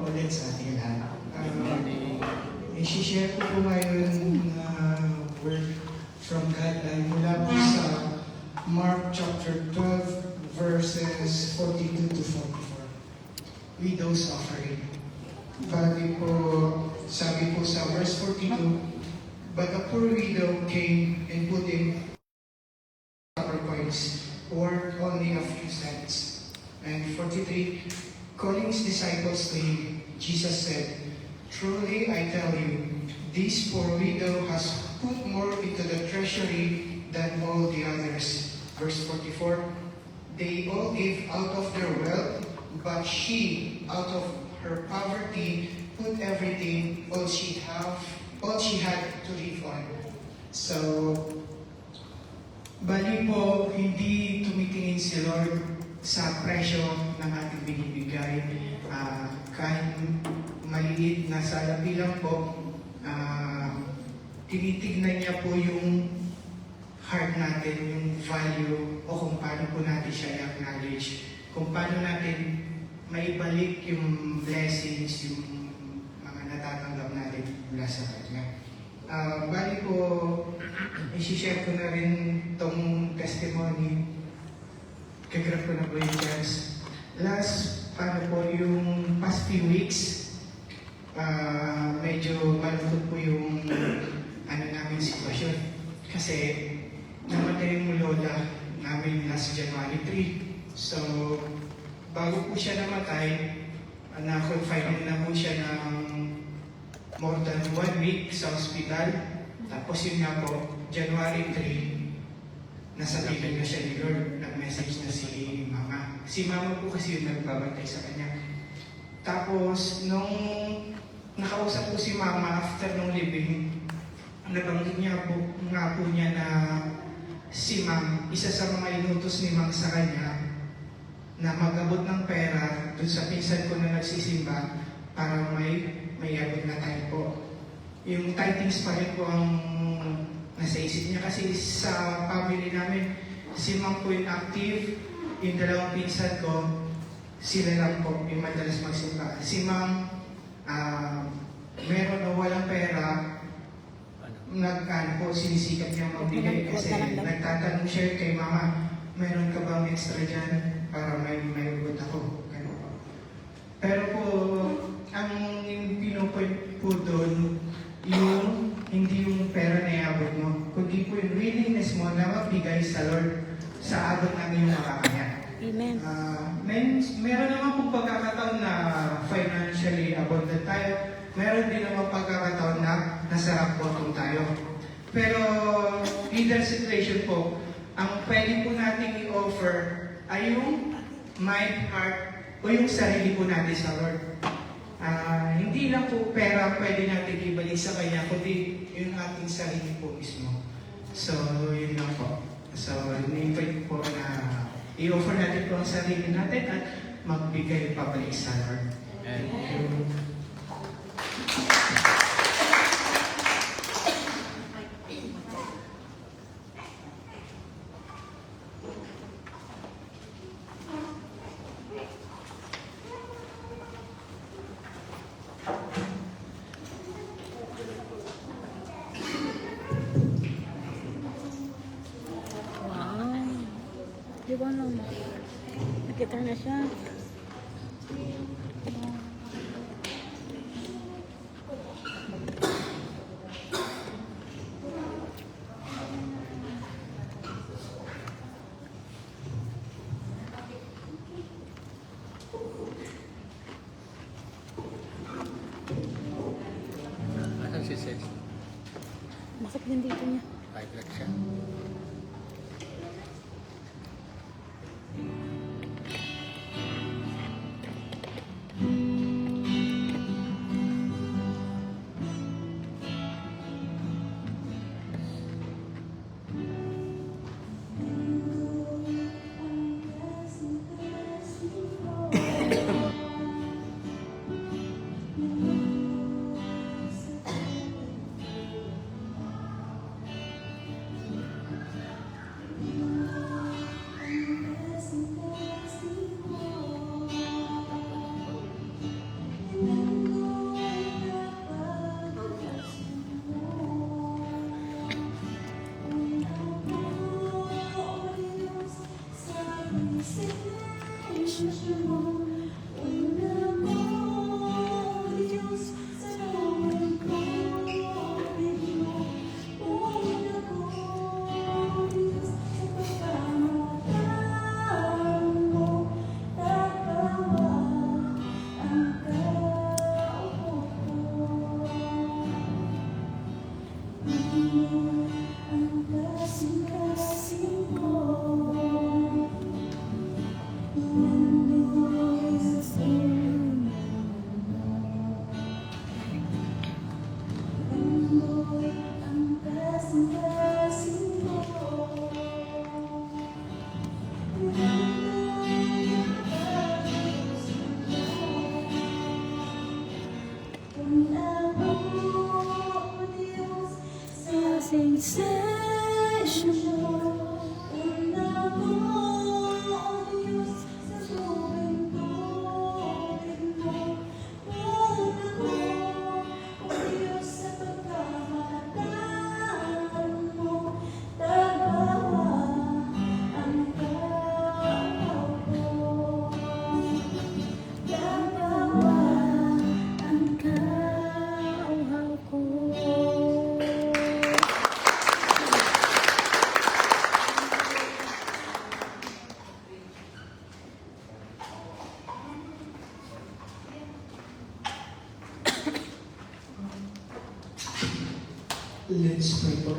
ulit sa ating lahat. I-share ko po ngayon na word from God ay mula po sa Mark chapter 12 verses 42 to 44. Widow's offering. Bali po, sabi po sa verse 42, but a poor widow came and put in copper coins, worth only a few cents. And 43, calling his disciples to him, Jesus said, truly I tell you, this poor widow has put more into the treasury than all the others. Verse 44, they all gave out of their wealth, but she, out of her poverty, put everything, all she had to live on. So, bali po, hindi tumitingin si Lord sa presyo ng ating binibigay. Kahit maliit na salapi lang po, tinitignan niya po yung heart natin, yung value, o kung paano po natin siya i-acknowledge, kung paano natin maibalik yung blessings, yung mga natatanggap natin mula sa Kanya. Bali po, isi-share ko na rin itong testimony. Kagrap ko na po yung chance. Last, yung past few weeks, medyo malungkot po yung namin sitwasyon. Kasi namatay yung lola namin last January 3. So, bago po siya namatay, na-confine na po siya ng more than 1 week sa hospital. Tapos yun nga po, January 3, nasa piling na siya ni Lord, nag-message na si Mama. Si Mama po kasi yung nagbabantay sa kanya. Tapos, nung nakausap po si Mama after nung living, nabanggit niya po, na si Ma'am, isa sa mga inutos ni Ma'am sa kanya, na mag-abot ng pera dun sa pinsan ko na nagsisimba para may abot na tayo po. Yung tithings pa rin po ang nasa isip niya kasi sa family namin, si Ma'am po yung active, yung dalawang pinsan ko, sila lang po yung madalas magsimba. Si Ma'am, meron o walang pera, sinisikap niya magbigay kasi nagtatanong siya kay Mama, meron ka bang extra dyan para may ugot ako? Pero po, ang pinupoint po doon, hindi yung pera na iabot mo, kundi po yung willingness mo na magbigay sa Lord sa abot ng iyong makakaya. Amen. Meron naman pong pagkakataon na financially abundant tayo. Meron din naman pagkakataon na nasa rock bottom tayo. Pero either situation po, ang pwede po natin i-offer ay yung mind, heart, o yung sarili po natin sa Lord. Hindi lang po pera pwede natin ibalik sa Kanya, kundi yung ating sarili po mismo. So, yun lang po. So, in-invite po na i-offer natin po ang sarili natin at magbigay pabalik sa Lord. Thank you. Di ba naman? Nakita na siya. Asan si Seth? Masakit din dito niya. High blood siya. Let's pray po.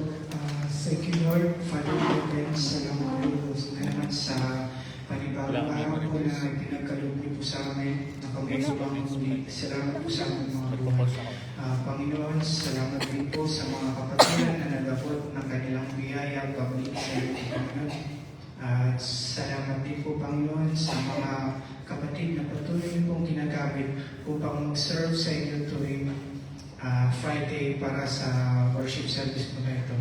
Thank you, Lord. Father, we salamat po na naman sa panibagong araw po na pinagkaloob niyo po sa amin na kami subang muli. Salamat po sa aming mga buhay. Panginoon, salamat din po sa mga kapatid na nagabot ng kanilang biyaya pabalik sa iyo, Panginoon. At salamat din po, Panginoon, sa mga kapatid na patuloy niyo pong ginagamit upang mag-serve sa inyo tuwing Friday para sa worship service mo na ito.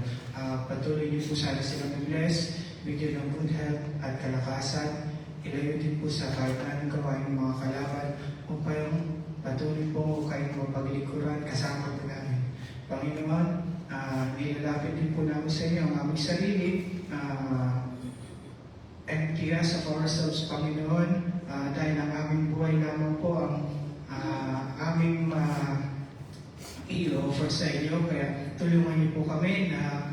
Patuloy niyo po sana sila mag-bless, bigyan ng good health at kalakasan. Ilayo din po sa kahit anong gawain ng mga kalaban upang patuloy po kayong mapaglikuran kasama po namin. Panginoon, nilalapit din po namin sa inyo ang aming sarili. Empty us of ourselves, Panginoon, dahil ang aming buhay lamang po ang aming i-offer sa inyo, kaya tulungan niyo po kami na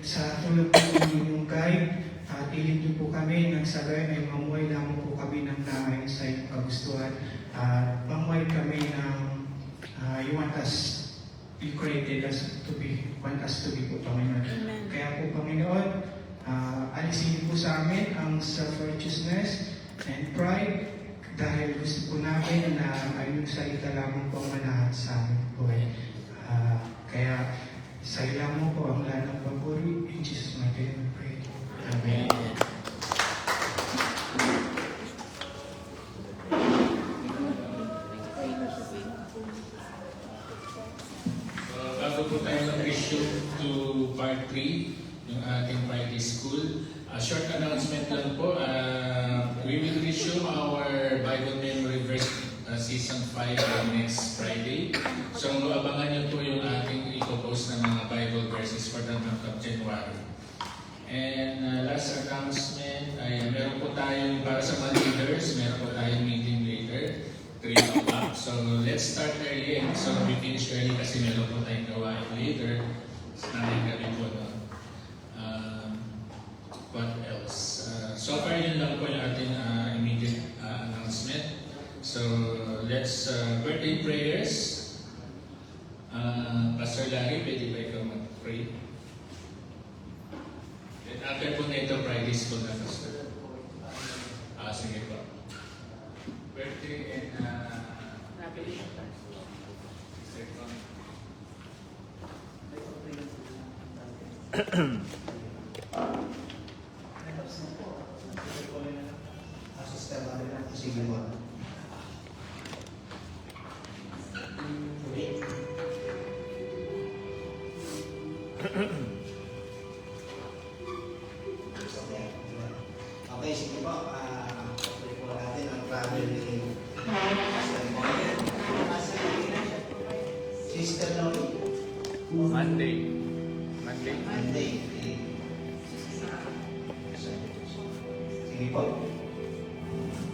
sa tulong po ng inyong guide, tilid niyo po kami nang sa gayon ay mamuhay lamang po kami ng naayon sa inyong kagustuhan, mamuhay kami ng you want us, you created us to be, want us to be po, Panginoon. Amen. Kaya po, Panginoon, alisin niyo po sa amin ang self-righteousness and pride, dahil gusto po namin na ang inyong salita lamang po ang manahan sa aming buhay. Kaya sa iyo lamang po ang lahat ng papuri. In Jesus' mighty name we pray. Amen. Bago po tayo mag-resume to part 3, yung ating Friday school, short announcement lang po. We will resume our Bible Memory Verse Season 5 next Friday. So abangan niyo po yung ating ipopost na mga Bible verses for the month of January. And last announcement, ay meron po tayong, para sa mga leaders, meron po tayong meeting later, 3 o'clock. So let's start early. So we finish early kasi meron po tayong gawain later. Nandang gabi po, no? What else? So far yun lang po yung ating immediate announcement. So let's birthday prayers. Pastor Larry, pwede ba ikaw mag-pray? And after po na ito, Friday school na, Pastor. Sige po. Birthday and Sige mo. Okay, sige po. Patuloy po natin ang travel ni Sister Lori. Monday. Monday. Sige Okay po.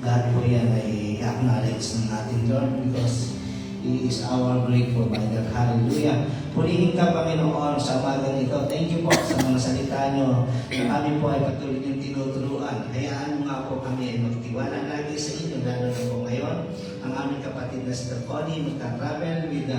Lahat po yan ay acknowledge ng ating Lord because He is our great provider. Hallelujah. Purihin ka, Panginoon, sa umagang ito. Thank you po sa mga salita nyo na kami po ay patuloy niyong tinuturuan. Hayaan mo nga po kami ay magtiwala lagi sa inyo, lalo na po ngayon. Ang aming kapatid na Sister Connie magka-travel with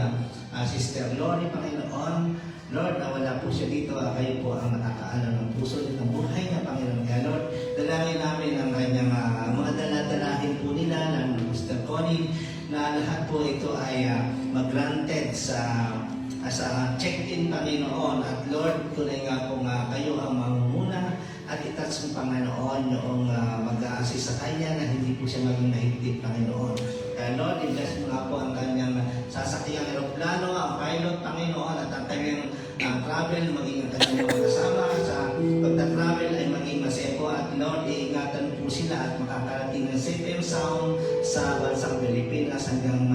Sister Lori, Panginoon. Lord, nawala po siya dito. Kayo po ang nakakaalam ng puso at ng buhay niya, Panginoon. Kaya Lord, dalangin namin ang kanyang mga daladalahin po nila ng Sister Connie na lahat po ito ay mag-granted sa check-in, Panginoon. At Lord, tunay nga po kayo ang mamumuna at itas ng Panginoon yung mag-a-assist sa kanya na hindi po siya maging nahigpit, Panginoon. Kaya Lord, i-bless mo nga po ang kanyang sasakyang aeroplano, ang pilot, Panginoon, at ang kanyang travel, maging ang kanyang mga kasama sa pagta-travel ay maging masaya po. At Lord, iingatan po sila at makakarating ng safe and sound sa bansang Pilipinas hanggang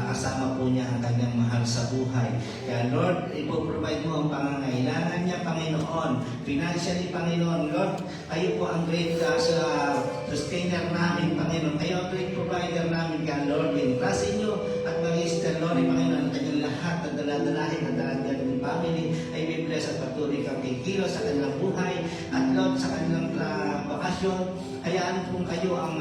kasama po niya ang kanyang mahal sa buhay. Kaya Lord, ipoprovide mo ang pangangailangan niya, Panginoon. Financially, Panginoon. Lord, kayo po ang great sustainer namin, Panginoon. Kayo ang great provider namin. Kaya Lord, in-trust inyo at mag-Sister Lori, Panginoon, ang kanyang lahat at daladalahin at daladalahin ng family ay may bless at patuloy kang kikilos sa kanilang buhay. At Lord, sa kanilang bakasyon, hayaan po kayo ang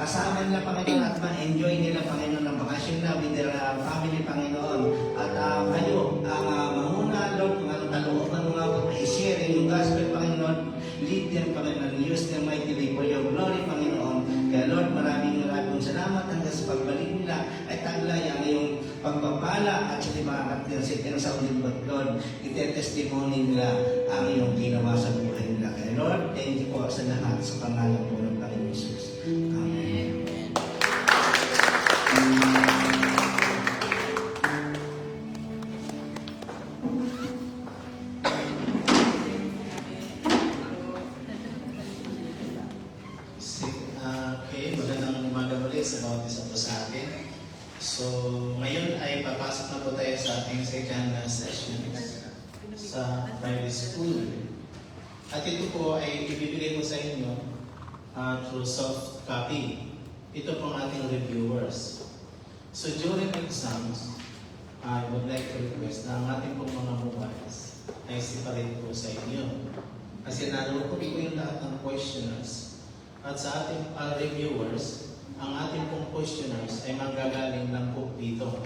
kasama nila, Panginoon, at ma-enjoy nila, Panginoon, ang bakasyon na with their family, Panginoon. At kayo ang mamuna, Lord, kung anong kalooban mo nga po na i-share yung gospel, Panginoon. Lead them, Panginoon. Use them mightily for your glory, Panginoon. Kaya Lord, maraming salamat hanggang sa pagbalik nila ay taglay ang iyong pagpapala at sa mga kapitang sa ulit, Lord. Ite-testimony nila ang iyong ginawa sa buhay nila. Kaya Lord, thank you po sa lahat sa pangalan po ng Panginoon Jesus. Amen. Okay, magandang umaga muli sa bawat isa po sa atin. So, ngayon ay papasok na po tayo sa ating second session sa private school. At ito po ay ibibigay ko sa inyo through soft copy. Ito po ang ating reviewers. So during exams, I would like to request na ang ating pong mga mobiles ay separate po sa inyo. Kasi naroon po yung lahat ng questioners. At sa ating reviewers, ang ating pong questioners ay manggagaling lang po dito.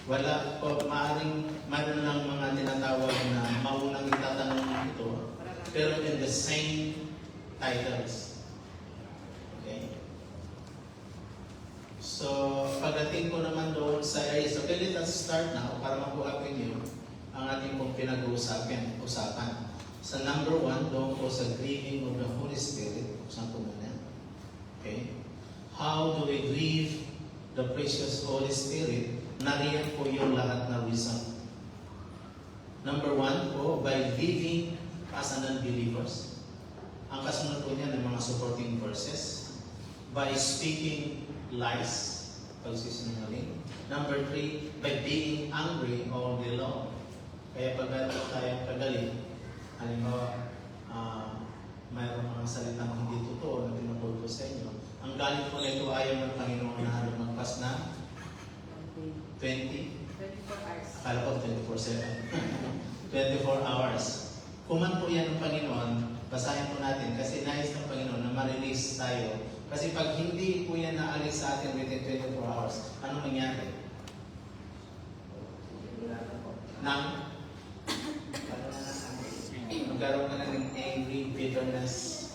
Wala po, mayroon lang mga tinatawag na maunang itatanong ito, pero in the same titles. Okay? So, pagdating ko naman doon sa areas, okay, let us start now para makuha niyo ang ating pong pinag-uusapan. Sa number 1, doon po sa grieving of the Holy Spirit. Buksan ko muna. Okay? How do we grieve the precious Holy Spirit? Nariyan po yung lahat na reason. Number 1 po, by living as an unbelievers. Ang kasunod po niya ng mga supporting verses. By speaking lies, pagsisinungaling. Number 3, by being angry all day long. Kaya pag tayo kagaling, halimbawa, mayroong mga salitang hindi totoo na tinuturo ko sa inyo. Ang galit po na ito ayaw ng Panginoon na lumagpas na 24 hours. Akala ko 24/7. 24 hours. Kung man po yan ng Panginoon, basahin po natin kasi nais ng Panginoon na ma-release tayo. Kasi pag hindi po yan naalis sa atin within 24 hours, ano mangyari? Magkaroon ka na ng angry, bitterness.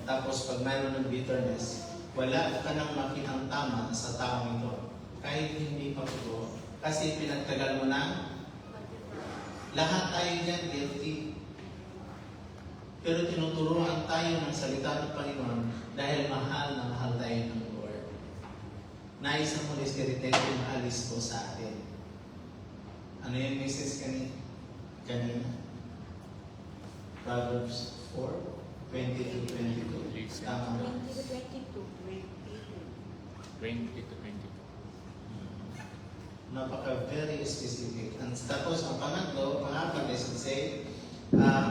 Tapos pag mayroon ng bitterness, wala ka nang makitang tama sa taong ito. Kahit hindi pa po. Kasi pinagtagal mo na, lahat tayo dyan guilty. Pero tinuturuan tayo ng salita ng Panginoon dahil mahal na mahal tayo ng Lord. Nais ang Holy Spirit na maalis po sa atin. Ano yung message kanina? Proverbs 4:20-22. Tama ba? 20-22. Napaka very specific. And tapos ang pangapat is to say,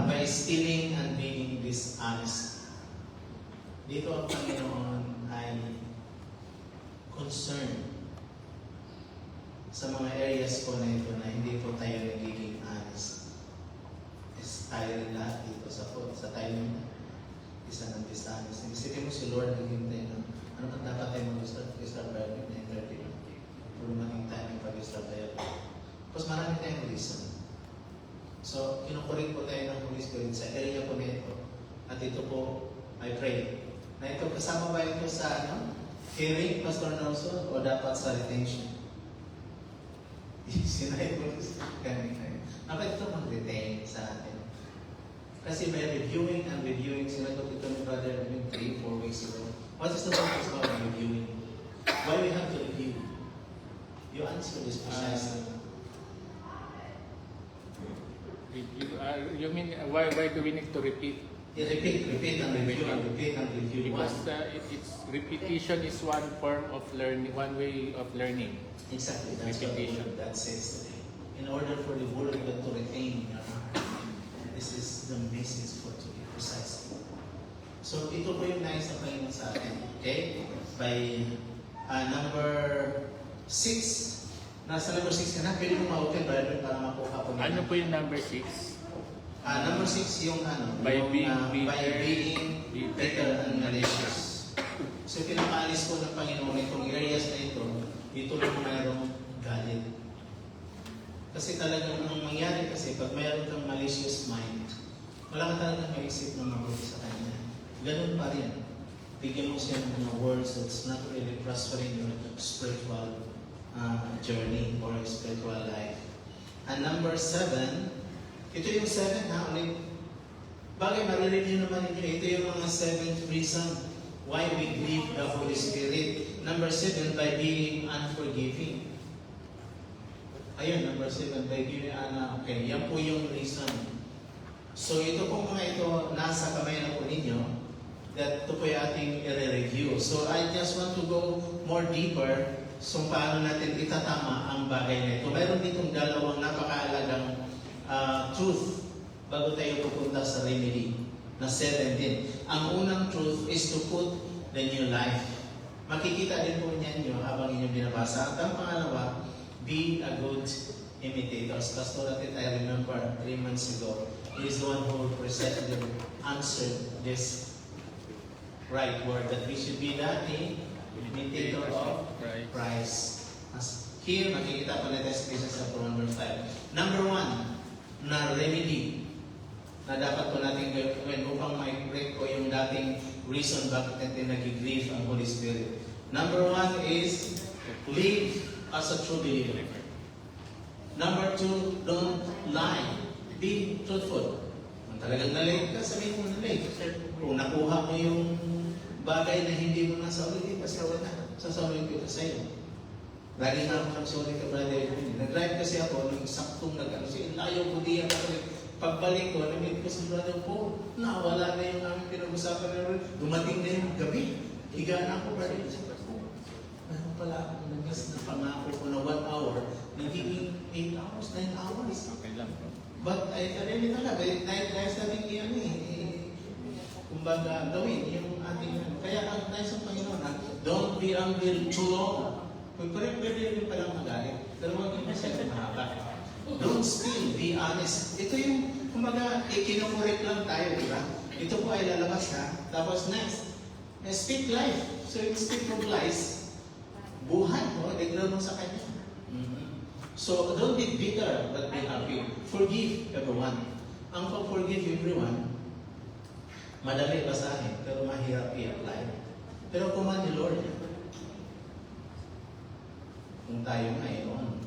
by stealing and being dishonest. dito ang Panginoon ay concerned sa mga areas po na ito na hindi po tayo nagiging honest. Is tayo rin lahat dito sa tayo isa ng dishonest. Isipin mo si Lord naghintay ng ano ba dapat tayo mag-start by 9:30 lang. Puro maging time yung pag-start tayo. Tapos marami tayong reason. So, kinukurik po tayo ng Holy Spirit sa area po na ito. At ito po, I pray, na ito kasama ba ito sa hearing, Pastor Nelson, o dapat sa retention? Sinay po kanina. Dapat ito mag-retain sa atin. Kasi may reviewing and reviewing. Sinagot ito ni Brother 3-4 weeks ago. What is the purpose of reviewing? Why we have to review? You answer this precisely. You mean why do we need to repeat? Repeat and review and repeat and review. Because it's repetition is one form of learning, one way of learning. Exactly, that's Repetition. what that says today. In order for the word of God to retain in your heart, this is the message for today, precisely. So, ito po yung nais na Panginoon sa atin. Okay? By number 6. Nasa number 6 ka na, pwede mo ma-open para makuha po nila. Ano po yung number 6? Number 6 yung By yung, being by being bitter and malicious. So pinapaalis po ng Panginoon itong areas na ito, dito lang mayroong galit. Kasi talagang ang mangyari kasi pag mayroon kang malicious mind, wala ka talagang maisip ng mabuti sa kanya. Ganun pa rin. Bigyan mo siya ng mga words that's not really prospering your spiritual journey or spiritual life. And number 7, ito yung 7 ha, ulit. Bagay, maririnig nyo naman ninyo, ito yung mga 7th reason why we grieve the Holy Spirit. Number 7, by being unforgiving. Ayun, number 7, by being okay, yan po yung reason. So ito po mga ito, nasa kamay na po ninyo, that ito po yung ating i-review. So I just want to go more deeper so paano natin itatama ang bagay na ito. Mayroon ditong dalawang napakaalagang truth bago tayo pupunta sa remedy na 7 din. Ang unang truth is to put the new life. Makikita din po niyan nyo habang inyong binabasa. At ang pangalawa, be a good imitator. As Pastor Atit, I remember 3 months ago, he is the one who precisely answered this right word, that we should be the imitator of Christ. As here, makikita pa natin sa Ephesians 1:5. Number 1, na remedy na dapat po natin gawin upang ma-break ko yung dating reason bakit natin nag-grieve ang Holy Spirit. Number 1 is live as a true believer. Number 2, don't lie. Be truthful. Kung talagang na-late ka, sabihin mo na-late. Kung nakuha mo yung bagay na hindi mo nasa ulit, pasawa na. Sasawin ko ito sa iyo. Lagi na ako sorry ka, brother. Nag-drive kasi ako, nung saktong nag-ano, layo ko diyan ako. Pagbalik ko, namit ko sa brother ko, nawala na yung aming pinag-usapan na rin. Dumating na yung gabi. Higa na ako, brother. Meron pala ako nag-gas na pangako ko na 1 hour, nagiging 8 hours, 9 hours. Okay lang po. But I really talaga, nais natin yan kumbaga gawin yung ating kaya ang nais ng Panginoon na don't be angry too long. Kung pwede rin palang magalit, pero huwag yung masyadong mahaba. Don't steal, be honest. Ito yung, kumbaga, ikinukorek lang tayo, di ba? Ito po ay lalabas ha. Tapos next, speak life. So yung speak of lies, buhay mo, declare mo sa kanya. So don't be bitter, but be happy. Forgive everyone. Ang pag-forgive everyone, madali basahin, pero mahirap i-apply. Pero command ni Lord, kung tayo ngayon,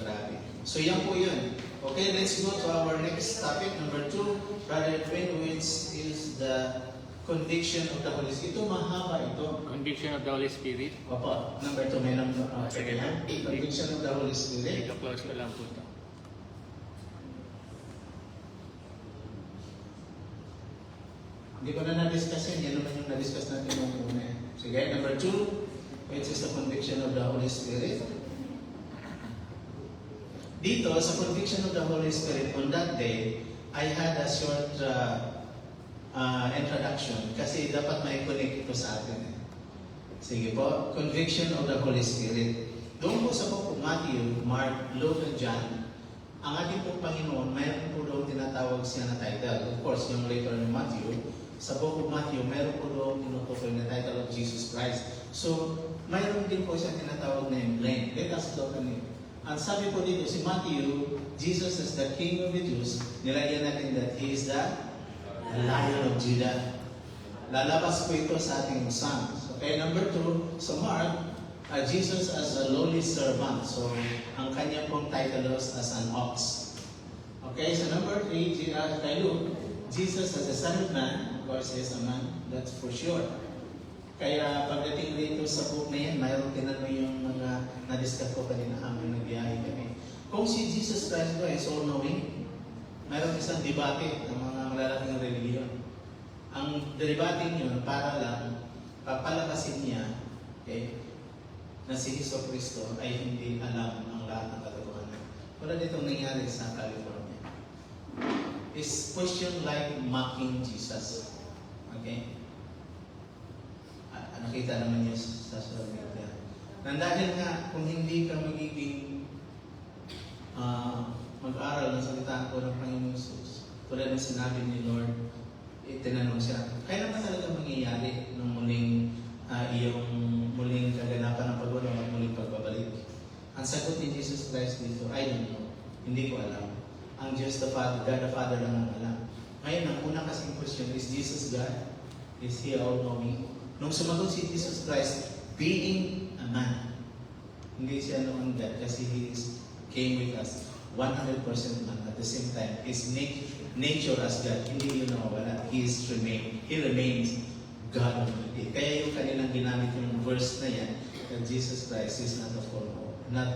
grabe. So yan po yun. Okay, let's go to our next topic, number 2, Brother Edwin, which is the conviction of the Holy Spirit. Ito mahaba ito. Conviction of the Holy Spirit. Opo, number 2, may number. Sige lang. Conviction of the Holy Spirit. Ito close ko lang po ito. Hindi ko na na-discuss yan. Yan naman yung na-discuss natin nung una. Sige, number 2, which is the conviction of the Holy Spirit. Dito, sa conviction of the Holy Spirit, on that day, I had a short introduction kasi dapat may connect ito sa atin. Sige po, conviction of the Holy Spirit. Doon po sa book of Matthew, Mark, Luke, and John, ang ating pong Panginoon, mayroon po doon tinatawag siya na title. Of course, yung later ng Matthew, sa book of Matthew, mayroon po doon tinutukoy na title of Jesus Christ. So, mayroon din po siya tinatawag na emblem. Let us look at it. Ang sabi po dito, si Matthew, Jesus is the King of the Jews. Nilagyan natin that He is the Lion of Judah. Lalabas po ito sa ating Psalms. Okay, number 2, sa Mark, Jesus as a lowly servant. So, ang kanya pong title as an ox. Okay, so number 3, kay Luke, Jesus as a Son of Man. Of course, he is a man. That's for sure. Kaya pagdating dito sa book na yan, mayroon tinanong yung mga na-discuss ko kanina amin nagbiyahe kami. Kung si Jesus Christ ba is all-knowing, mayroon isang debate ng mga malalaking religiyon. Ang debate yun para lang papalakasin niya, okay, na si Hesus Kristo ay hindi alam ang lahat ng katotohanan. Wala ditong nangyari sa California. Is question like mocking Jesus. Okay? Nakita naman niya sa social media. Nang dahil nga, kung hindi ka magiging mag-aral ng salitaan ko ng Panginoon Jesus, tulad ng sinabi ni Lord, tinanong siya, kailan na talaga mangyayari nung iyong muling kaganapan ng pagulong at muling pagbabalik? Ang sagot ni Jesus Christ dito, I don't know. Hindi ko alam. Ang Diyos the Father, God the Father lang ang alam. Ngayon, ang una kasing question, is Jesus God? Is He all-knowing? Nung sumagot si Jesus Christ, being a man, hindi siya noon God kasi He came with us 100% man at the same time. His nature as God, hindi yun nawawala. He remains God Almighty. Kaya yung kanilang ginamit yung verse na yan, that Jesus Christ is not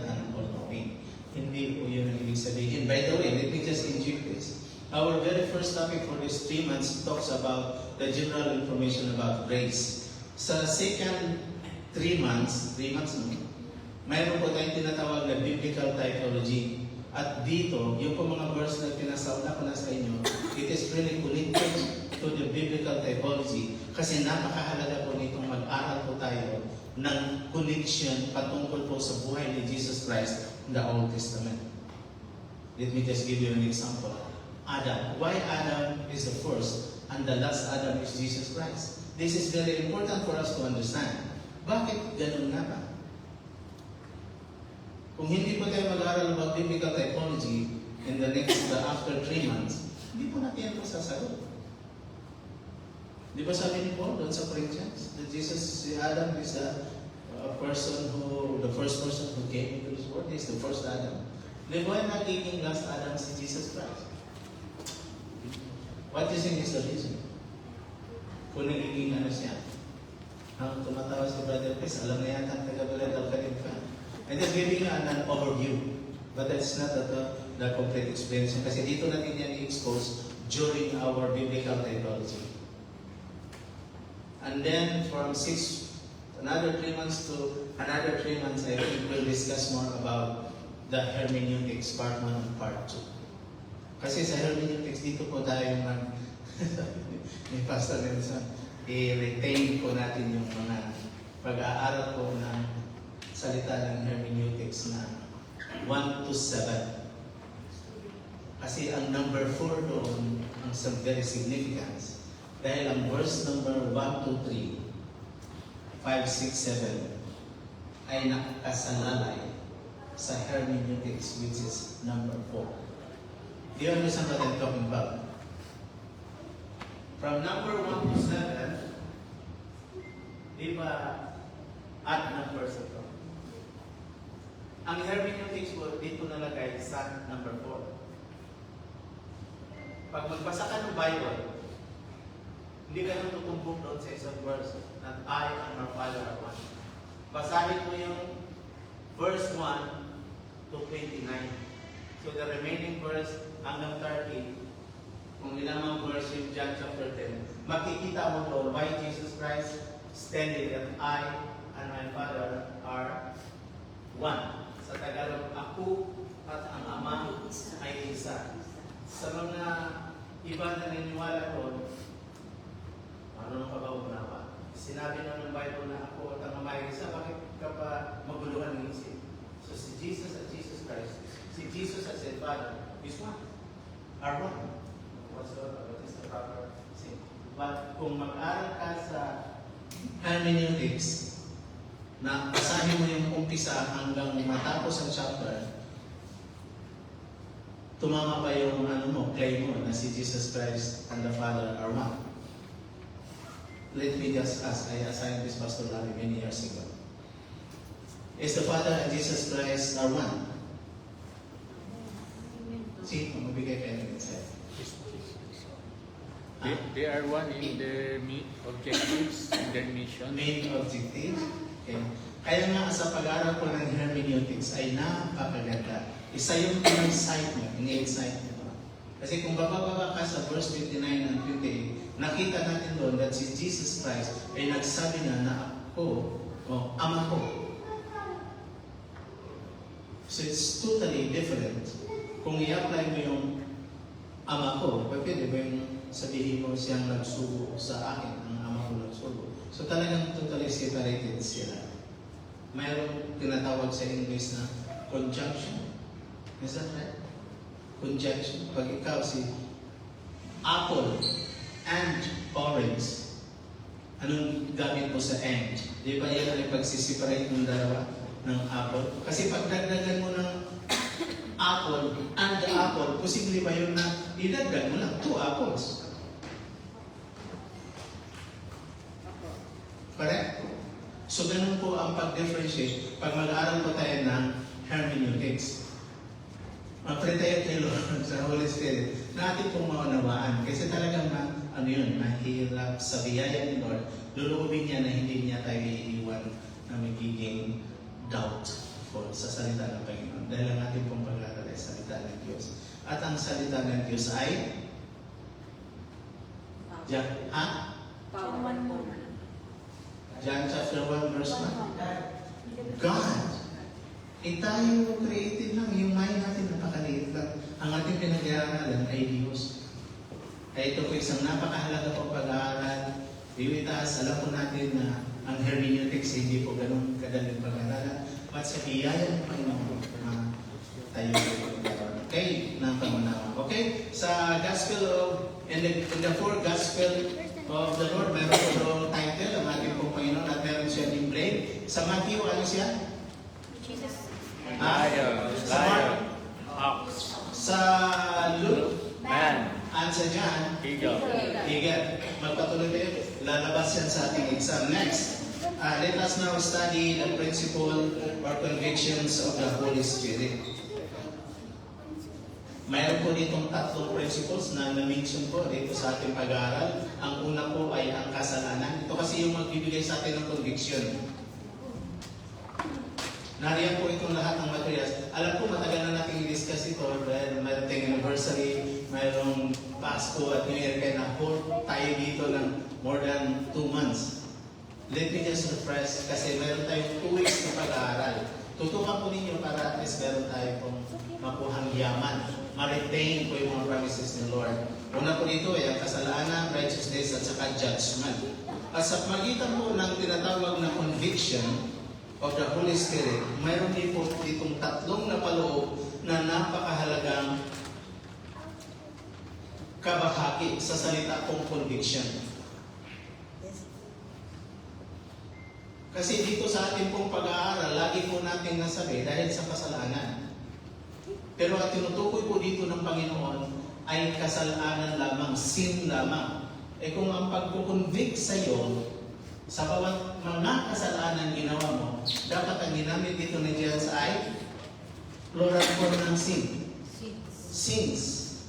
an all-knowing. Hindi po yun ang ibig sabihin. By the way, let me just inject this. Our very first topic for this 3 months talks about the general information about grace. Sa second 3 months no, mayroon po tayong tinatawag na biblical typology. At dito, yung po mga verse na pinasauna ko na sa inyo, it is really connected to the biblical typology kasi napakahalaga po nitong mag-aral po tayo ng connection patungkol po sa buhay ni Jesus Christ in the Old Testament. Let me just give you an example. Adam. Why Adam is the first and the last Adam is Jesus Christ? This is very important for us to understand. Bakit ganun nga ba? Kung hindi po tayo mag-aaral about biblical typology in the next, after 3 months, hindi po natin yan masasagot. Di ba sabi ni Paul doon sa Corinthians, that Jesus, si Adam is the first person who came into this world, is the first Adam. Di ba nagiging last Adam si Jesus Christ? What do you think is the reason? Kung nagiging siya. Ang tumatawa si Brother Chris, alam na yata ang taga-Balad Al-Khalid ka. I'm just giving you an overview. But that's not the complete explanation. Kasi dito natin yan i-expose during our biblical typology. And then from another 3 months to another 3 months, I think we'll discuss more about the hermeneutics, part 1 and part 2. Kasi sa hermeneutics, dito po tayo ni Pastor Nelson, i-retain po natin yung mga pag-aaral po ng salita ng hermeneutics na 1 to 7. Kasi ang number 4 doon, ang very significance. Dahil ang verse number 1, 2, 3, 5, 6, 7 ay nakasalalay sa hermeneutics which is number 4. Do you understand what I'm talking about? From number 1 to 7, di ba add numbers ito? Ang hermeneutics po dito nalagay sa number 4. Pag magbasa ka ng Bible, hindi ka nang tutumbok doon sa isang verse that I and my Father are one. Basahin mo yung verse 1 to 29. So the remaining verse hanggang 30, kung ilamang verse yung John chapter 10, makikita mo doon why Jesus Christ stated that I and my Father are one. Sa Tagalog, ako at ang Ama ay isa. Sa mga iba na naniniwala doon, Marunong ka ba umunawa? Sinabi na ng Bible na ako at ang Ama ay isa, bakit ka pa maguluhan ng isip? So si Jesus at Jesus Christ, si Jesus at si Father is one. Are one. What is the proper thing? But kung mag-aral ka sa hermeneutics, na basahin mo yung umpisa hanggang matapos ang chapter, tumama pa yung claim mo na si Jesus Christ and the Father are one. Let me just ask, I assigned this Pastor Larry many years ago. Is the Father and Jesus Christ are one? See, mabigay kayo ng insight. They are one in their objectives, in their mission. Main objective. Okay. Kaya nga sa pag-aaral ko ng hermeneutics ay napakaganda. Isa yung in-insight mo, in-insight mo. Kasi kung bababa ka sa verse 29 and 28, nakita natin doon that si Jesus Christ ay nagsabi na ako, o ama ko. So it's totally different. Kung i-apply mo yung ama ko, pwede ba yung sabihin mo siyang nagsugo sa akin, ang ama ko nagsugo. So talagang totally separated sila. Mayroong tinatawag sa English na conjunction. Is that right? Conjunction. Pag ikaw si apple and orange, anong gamit mo sa and? Di ba yan ay pagsiseparate ng dalawa ng apple? Kasi pag dagdagan mo ng apple and the apple, posible ba yun na idagdag mo lang 2 apples? Correct? So ganun po ang pag-differentiate pag mag-aaral po tayo ng hermeneutics. Mag-pray tayo kay Lord sa Holy Spirit na ating pong maunawaan. Kasi talagang mahirap sa biyaya ni Lord, luluubin niya na hindi niya tayo iiwan na magiging doubtful sa salita ng Panginoon. Dahil ang ating pong pag-aaral ay salita ng Diyos. At ang salita ng Diyos ay John chapter 1 verse 1. God. Tayo creative lang. Yung mind natin napakaliit lang. Ang ating pinag-aaralan ay Diyos. Kaya ito po isang napakahalaga pong pag-aaral. Iwitas, alam po natin na ang hermeneutics hindi po ganun kadaling pag-aaralan. But sa biyaya ng Panginoon, tayo okay, ng pamunawa. Okay? Sa Gospel of, in the 4 Gospel of the Lord, meron po doon title, ang ating pong Panginoon, at meron siya din blame. Sa Matthew, ano siya? Jesus. Liar. Sa Mark? Ox. Sa Luke? Man. And sa John? Eagle. Eagle. Magpatuloy tayo. Lalabas yan sa ating exam. Next, let us now study the principle or convictions of the Holy Spirit. Mayroon po ditong 3 principles na na-mention po dito sa ating pag-aaral. Ang una po ay ang kasalanan. Ito kasi yung magbibigay sa atin ng conviction. Nariyan po itong lahat ng materials. Alam ko matagal na natin i-discuss ito dahil mayroong tayong anniversary, mayroong Pasko at New Year, kaya na-hold tayo dito ng more than 2 months. Let me just refresh kasi mayroon tayong 2 weeks na pag-aaral. Tutukan po ninyo para at least meron tayo pong makuhang yaman. Ma-retain po yung mga promises ni Lord. Una po dito ay ang kasalanan, righteousness at saka judgment. At sa magitan po ng tinatawag na conviction of the Holy Spirit, mayroon din po ditong 3 na paloob na napakahalagang kabahagi sa salita kong conviction. Kasi dito sa ating pong pag-aaral, lagi po natin nasabi dahil sa kasalanan. Pero ang tinutukoy po dito ng Panginoon ay kasalanan lamang, sin lamang. Kung ang pagkukonvict sa iyo, sa bawat mga kasalanan ginawa mo, dapat ang ginamit dito ni Jesus ay plural form ng sin. Sins.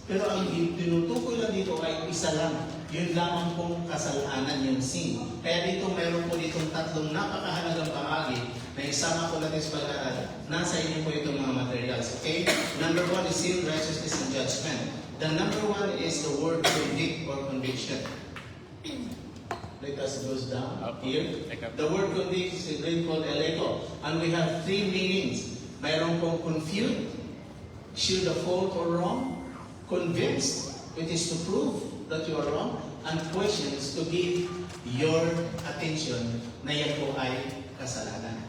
Pero ang tinutukoy lang dito ay isa lang. Yun lamang pong kasalanan, yung sin. Kaya dito mayroon po ditong 3 napakahalagang bahagi na isama ko natin sa pag-aaral. Nasa inyo po itong mga materials. Okay? Number 1 is sin, righteousness, and judgment. The number 1 is the word convict or conviction. Let us go down here. The word convict is a Greek called eleko. And we have 3 meanings. Mayroon pong confused, should the fault or wrong. Convinced, which is to prove that you are wrong. and questions to give your attention na yan po ay kasalanan.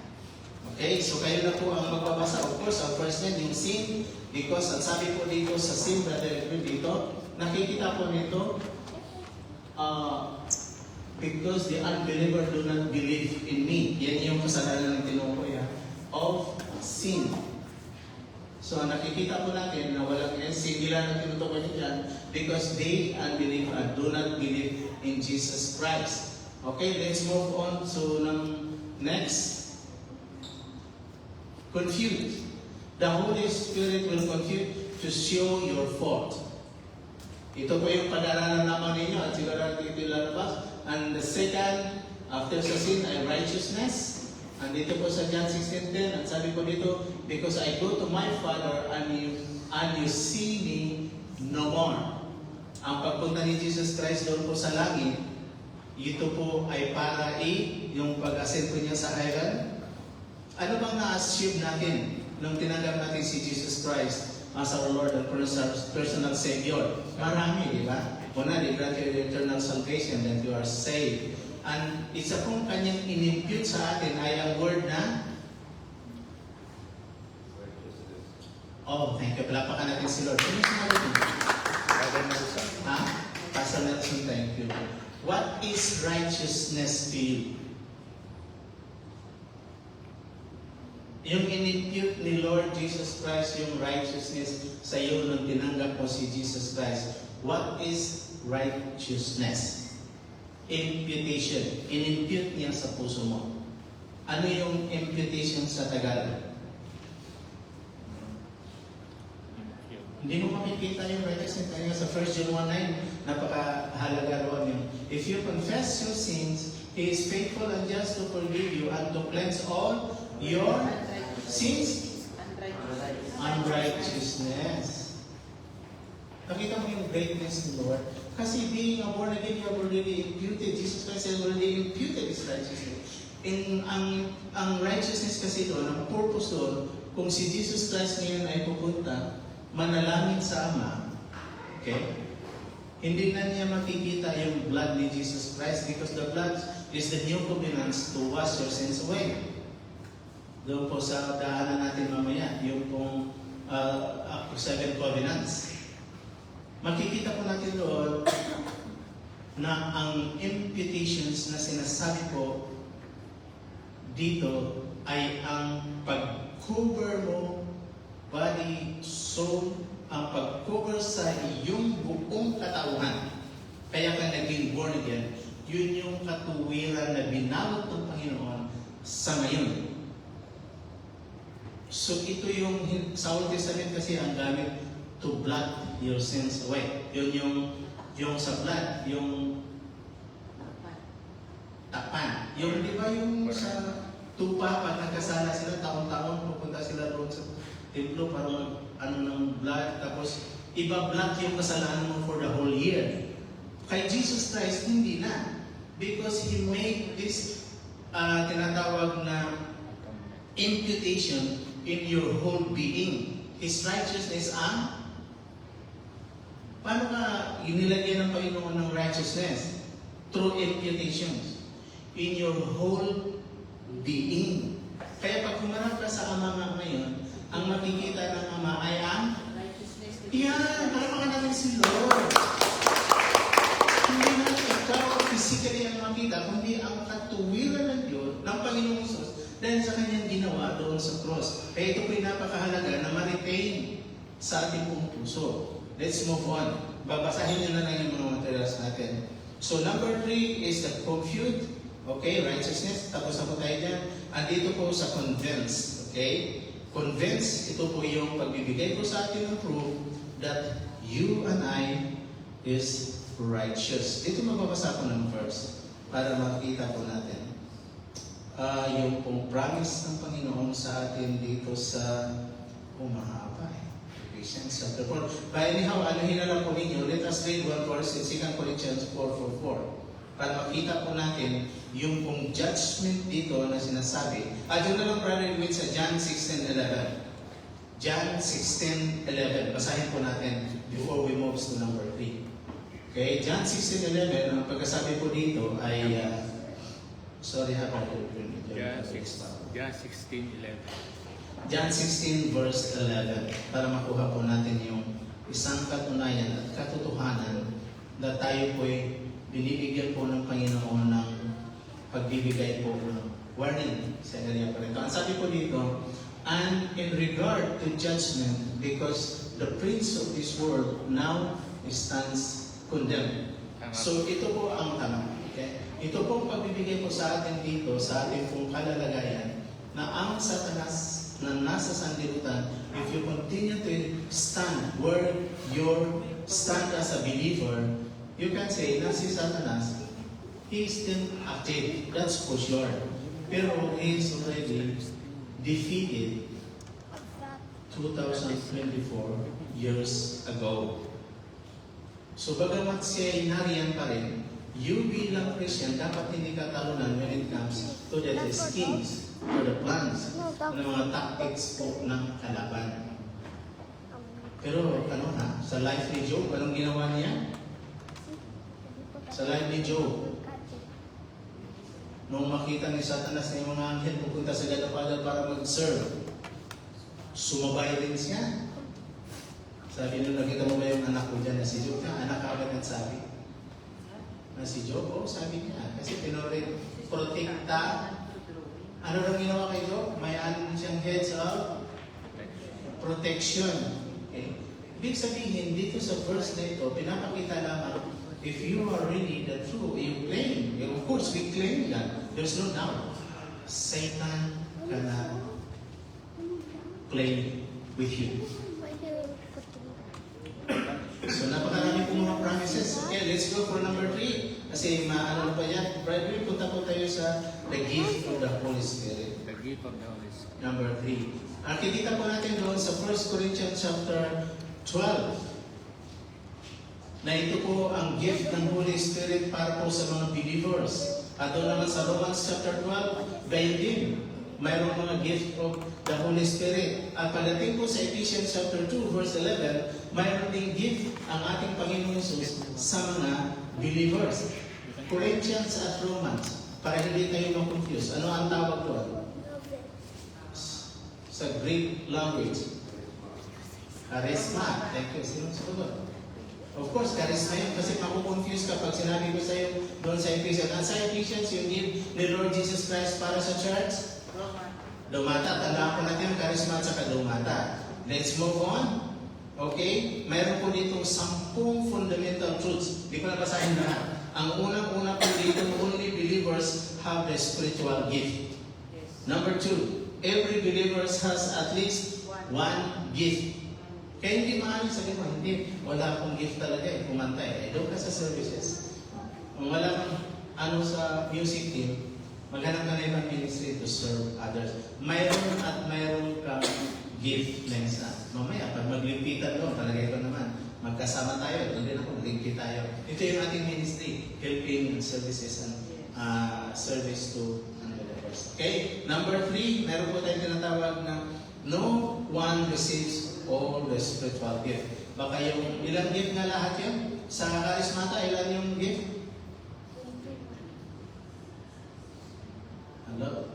Okay, so kayo na po ang magbabasa. Of course, ang first name, yung sin, because ang sabi po dito sa sin, brother Edwin, dito, nakikita po nito, because the unbeliever do not believe in me. Yan yung kasalanan ng tinukoy of sin. So nakikita po natin na walang sin, nila na tinutukoy niya because they unbeliever do not believe in Jesus Christ. Okay, let's move on to next. Confused. The Holy Spirit will confuse to show your fault. Ito po yung pag-aralan naman ninyo at siguro natin ito lalabas. And the second, after sa sin ay righteousness. And dito po sa John 16:10, at sabi ko dito, because I go to my Father and you see me no more. Ang pagpunta ni Jesus Christ doon po sa langit, ito po ay para yung pag-ascend po niya sa heaven. Ano bang na-assume natin nung tinanggap natin si Jesus Christ as our Lord and personal Savior? Marami, di ba? Una, they grant you eternal salvation that you are saved. And isa pong kanyang in-impute sa atin ay ang word na thank you. Palapakan natin si Lord. Ano sinabi ito? Pastor Nelson, thank you. What is righteousness to you? Yung in-impute ni Lord Jesus Christ, yung righteousness sa iyo nung tinanggap mo si Jesus Christ. What is righteousness? Imputation. In-impute niya sa puso mo. Ano yung imputation sa Tagalog? Hindi mo makikita yung righteousness. Kaya sa 1 John 1:9, napakahalaga roon yun. If you confess your sins, He is faithful and just to forgive you and to cleanse all your sins, unrighteousness. Nakita mo yung greatness ni Lord? Kasi being a born again, you have already imputed. Jesus Christ has already imputed His righteousness. Ang righteousness kasi doon, ang purpose doon, kung si Jesus Christ ngayon ay pupunta, manalangin sa Ama, okay? Hindi na niya makikita yung blood ni Jesus Christ because the blood is the new covenant to wash your sins away. Doon po sa daanan natin mamaya, yung pong 7 covenants. Makikita po natin doon na ang imputations na sinasabi ko dito ay ang pag-cover mo, body, soul, ang pag-cover sa iyong buong katauhan. Kaya ka naging born again, yun yung katuwiran na binalot ng Panginoon sa ngayon. So ito yung sa Old Testament kasi ang gamit to blot your sins away. Yun yung sa blood, yung tapan. Yung di ba yung sa tupa, pag nagkasala sila, taon-taon pupunta sila doon sa templo para ng blood, tapos iba-block yung kasalanan mo for the whole year. Kay Jesus Christ, hindi na. Because He made this tinatawag na imputation in your whole being. His righteousness paano ka inilagyan ng Panginoon ng righteousness? Through imputations. In your whole being. Kaya pag humarap ka sa Ama ngayon, ang makikita ng Ama ay ang parang natin si Lord. Hindi na ikaw physically ang makita, kundi ang katuwiran ng Diyos, ng Panginoong Isus, dahil sa kanyang ginawa doon sa cross. Kaya ito po'y napakahalaga na ma-retain sa ating buong puso. Let's move on. Babasahin nyo na lang yung mga materials natin. So number 3 is the confute. Okay, righteousness. Tapos na po tayo dyan. Andito po sa convince. Okay? Convince, ito po yung pagbibigay ko sa atin ng proof that you and I is righteous. Dito mababasa ko ng verse para makita po natin. Yung pong promise ng Panginoon sa atin dito sa mahaba Ephesians chapter 4. But anyhow, anuhin na lang po ninyo, let us read one verse in 2 Corinthians 4:4 para makita po natin yung pong judgment dito na sinasabi. Doon na lang brother with sa John 16:11. John 16:11. Basahin po natin before we move to number 3. Okay, John 16:11, ang pagkasabi po dito ay, sorry ha, John 16:11. John 16 verse 11, para makuha po natin yung isang katunayan at katotohanan na tayo po ay binibigyan po ng Panginoon ng pagbibigay po ng warning sa area pa rin. Ang sabi po dito, and in regard to judgment, because the prince of this world now stands condemned. So ito po ang tanong. Okay? Ito po ang pagbibigay po sa atin dito, sa ating pong kalalagayan, na ang Satanas na nasa sanlibutan, if you continue to stand where you stand as a believer, you can say na si Satanas, he is still active. That's for sure. Pero he is already defeated 2024 years ago. So bagamat siya ay nariyan pa rin, you bilang Christian, dapat hindi ka talunan when it comes to the schemes or the plans ng mga tactics po ng kalaban. Pero ano na, sa life ni Job, anong ginawa niya? Sa life ni Job, nung makita ni Satanas na yung mga anghel pupunta sa God the Father para mag-serve, sumabay rin siya. Sabi nung nakita mo ba yung anak ko dyan na si Job? Anak ka ba nagsabi? Na si Job? Oo, sabi niya. Kasi pinorin, protekta. Ano lang ginawa kay Job? May ano siyang heads of protection. Okay? Ibig sabihin, dito sa verse na ito, pinapakita lamang, if you are really the true, you claim, of course, we claim that. There's no doubt. Satan cannot play with you. So, napakarami po mga promises. Okay, let's go for number 3. Kasi maano pa yan. Bribery, punta po tayo sa the gift of the Holy Spirit. The gift of the Holy Spirit. Number 3. Ang kikita po natin doon sa 1 Corinthians chapter 12, na ito po ang gift ng Holy Spirit para po sa mga believers. At doon naman sa Romans chapter 12, gayon din. Mayroong mga gift of the Holy Spirit. At pagdating po sa Ephesians chapter 2, verse 11, mayroon ding gift ang ating Panginoon Jesus sa mga believers. Corinthians at Romans, para hindi tayo ma-confuse. Ano ang tawag doon? Sa Greek language. Charisma. Thank you. Sino sagot? Of course, charisma yun kasi makukonfuse ka pag sinabi ko sa iyo doon sa Ephesians. At sa Ephesians, yung give ni Lord Jesus Christ para sa church? Dumata. Tandaan ko natin yung charisma at saka dumata. Let's move on. Okay? Mayroon po dito 10 fundamental truths. Di ko na basahin na. Ang unang-una po dito, only believers have the spiritual gift. Number 2, every believer has at least one gift. Kaya hindi maaaring sabihin mo, hindi, wala akong gift talaga eh, kumanta eh. Doon ka sa services. Kung wala kang ano sa music team, maghanap ka na ibang ministry to serve others. Mayroon at mayroon kang gift na isa. Mamaya, pag maglimpitan doon, talaga ito naman, magkasama tayo, doon din ako, maglimpit tayo. Ito yung ating ministry, helping services and service to unbelievers. Okay? Number 3, meron po tayong tinatawag na no one receives all the spiritual gift. Baka yung ilang gift na lahat yun? Sa karismata, ilan yung gift? Hello?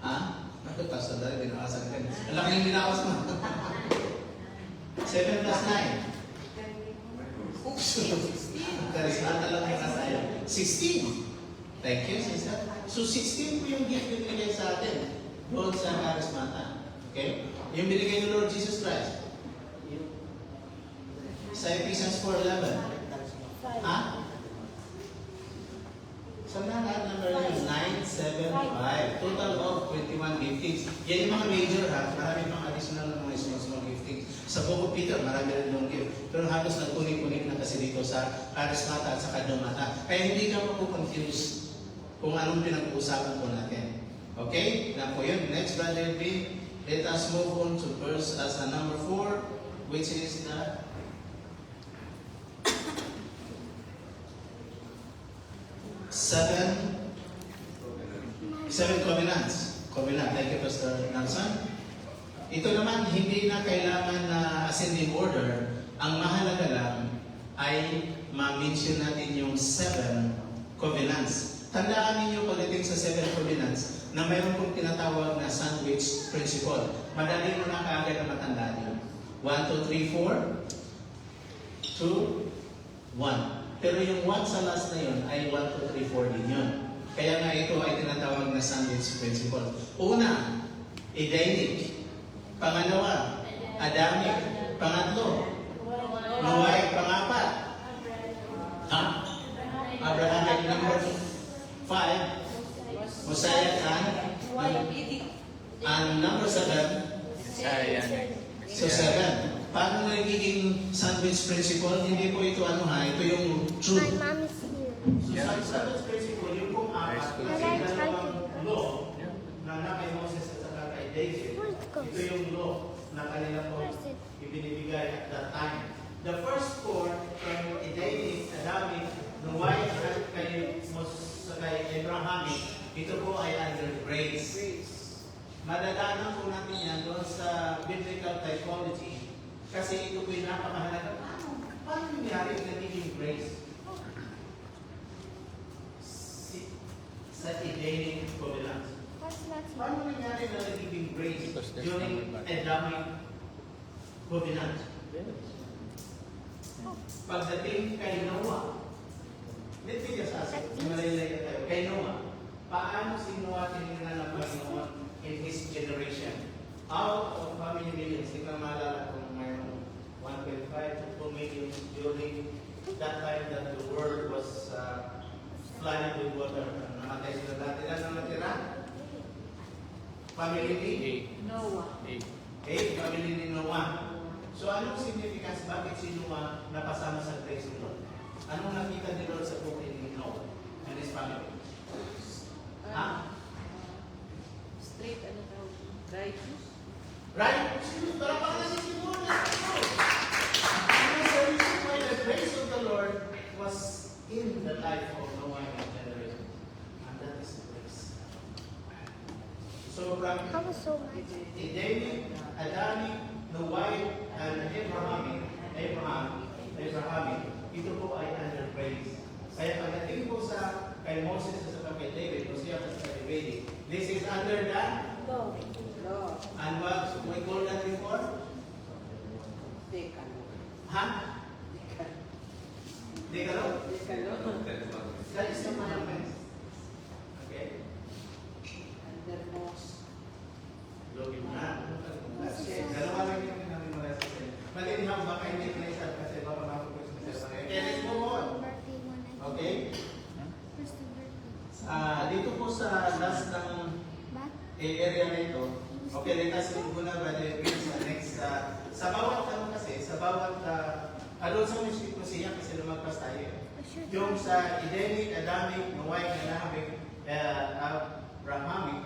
Ha? Ako, pastor dahil binakasan ka. Ang laki yung binakas mo. 7 plus 9. Oops! Karismata lang yung kasaya. 16. Thank you, sister. So, 16 po yung gift yung binigay sa atin. Doon sa karismata. Okay? Yung binigay ng Lord Jesus Christ. Sa Ephesians 4:11. Ha? Sa lahat number yun, 975. Total of 21 giftings. Yan yung mga major ha. Marami pang additional na mga small giftings. Sa Book of Peter, marami rin yung gift. Pero halos nagkunik-kunik na kasi dito sa karismata at sa kadumata. Kaya hindi ka mapukonfuse kung anong pinag-uusapan po natin. Okay? Na po yun. Next, Brother B. Let us move on to verse as number 4, which is the seven covenants. Covenant. Thank you, Pastor Nelson. Ito naman, hindi na kailangan na ascending order. Ang mahalaga lang ay ma-mention natin yung 7 covenants. Tandaan ninyo pagdating sa 7 covenants na mayroon pong tinatawag na sandwich principle. Madali mo na kaagad na matandaan yun. 1, 2, 3, 4, 2, 1. Pero yung 1 sa last na yun ay 1, 2, 3, 4 din yun. Kaya nga ito ay tinatawag na sandwich principle. Una, Edenic. Pangalawa, Adamic. Pangatlo, Noahic. Pangapat, Abrahamic. Number 5, Mosaic. And number 7, Messianic. so 7. Paano nagiging sandwich principle? Hindi po ito ito yung truth. My mom is here. So sandwich principle, yung pong apat, kasi dalawang law na kay Moses at saka kay David. Ito yung law na kanila po ibinibigay at that time. The first 4 from Edenic, Adamic, Noahic at kay Abrahamic, ito po ay under grace. Madadaanan po natin yan doon sa biblical typology kasi ito po yung napakahalaga. Paano nangyari ang nagiging grace? Sa Edenic covenant. That's not here. Paano nangyari na nagiging grace Because there's during no Adamic covenant? Pagdating kay Noah, let me just ask you, malaylay tayo, kay Noah, paano si Noah tinignan ng Panginoon in his generation? Out of how many millions? Hindi ko maalala kung mayroong 1.5 to 2 million during that time that the world was flooded with water. Namatay sila dati lang na natira. Family ni 8, family ni Noah. So anong significance? Bakit si Noah napasama sa grace ni Lord? Anong nakita ni Lord sa buhay ni Noah and his family? Straight, ano tawag? Righteous? Right? Talagang na si Lord. The reason why the grace of the Lord was in the life of Noah and his generation. And that is the grace. So from How was so much? Edenic, Adamic, Noahic, and Abrahamic, ito po ay under grace. Kaya pagdating po sa kay Moses at kay David, o siya sa David, this is under the Law. and what we call that before? Decalogue. Ha? Decalogue? Decalogue. That is the commandments. Okay? Under Moses. Login mo na. Dalawa lang yung namin mga sasya. Malinaw, baka hindi na isa kasi baka makapulis na sila. Okay, let's move on. Birthday one night. Okay? First birthday. Dito po sa last ng Back? area na ito, okay, let us move na by the next. Sa bawat sa bawat doon sa munisipyo siya kasi lumagpas tayo. Yung sa Edenic, Adamic, Noahic, Abrahamic,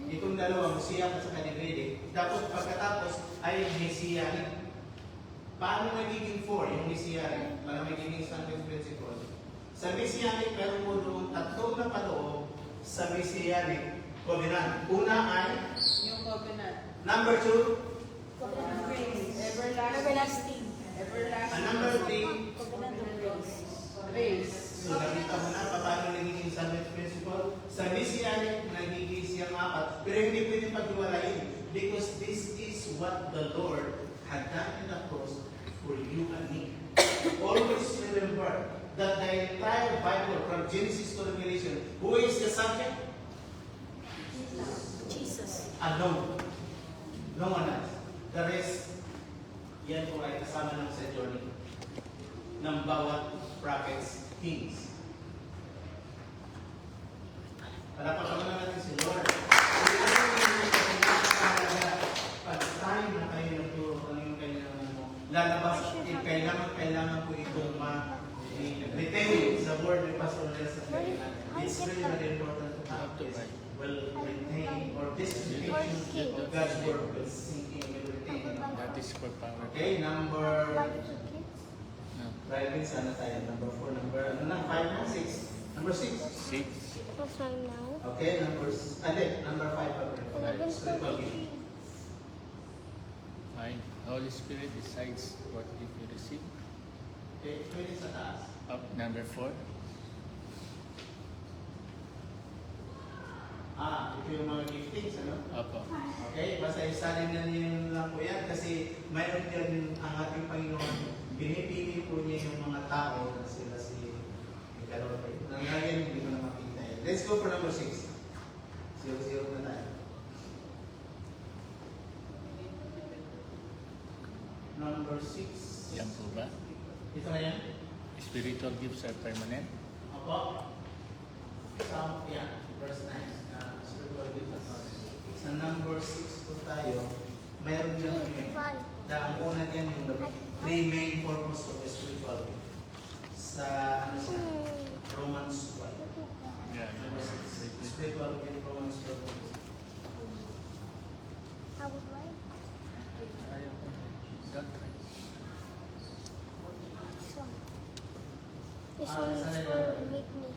itong dalawa, Mosiah at saka Davidic, dapat pagkatapos ay Messianic. Paano nagiging 4 yung Messianic? Para magiging sandwich principle. Sa Messianic, meron po doon tatlong na paloob sa Messianic covenant. Una ay, Yung covenant. number 2, Covenant of grace. Everlasting. Everlasting. number 3. Covenant of grace. Grace. So nakita mo na paano nagiging sandwich principle. Sa Messianic, nagiging siyang 4. Pero hindi pwede paghiwalayin because this is what the Lord had done in the cross for you and me. Always remember that the entire Bible from Genesis to Revelation, who is the subject? Jesus. Alone. No one else. The rest, yan po ay kasama ng sa journey ng bawat prophets, kings. Palapakan na natin si Lord. Pag time na kayo nagturo, ano yung kailangan mo, lalabas, kailangan po itong retain sa word ni Pastor Nelson. It's really very important to have this. Will retain, or this education of God's word will sink in, will retain. That is for power. Okay, number, Why did you kids? driving sana tayo, number 4, number, 5 na, 6, number 6. 6. What's time now? Okay, number 5 pa rin. 11:30. Spiritual giving. 9. Holy Spirit decides what if you receive. Okay, 20 sa taas. Up number 4. Ito yung mga giftings, ano? Opo. Okay, basta isalin na niyo lang po yan kasi mayroon yan ang ating Panginoon. Pinipili po niya yung mga tao na sila si Kaloroy. Nangyayari, hindi ko na makita yan. Let's go for number 6. 0-0 na tayo. Number 6. Yan po ba? Ito na yan? Spiritual gifts are permanent. Opo. Yan. Verse 9. Spiritual gifts. Sa number 6 po tayo, mayroon dyan ang una dyan yung the three main purpose of the spiritual gift. Sa ano siya? Romans 1. Yeah. Number 6. Spiritual gift, Romans 12. I would like Don't try. some. This one is for make me.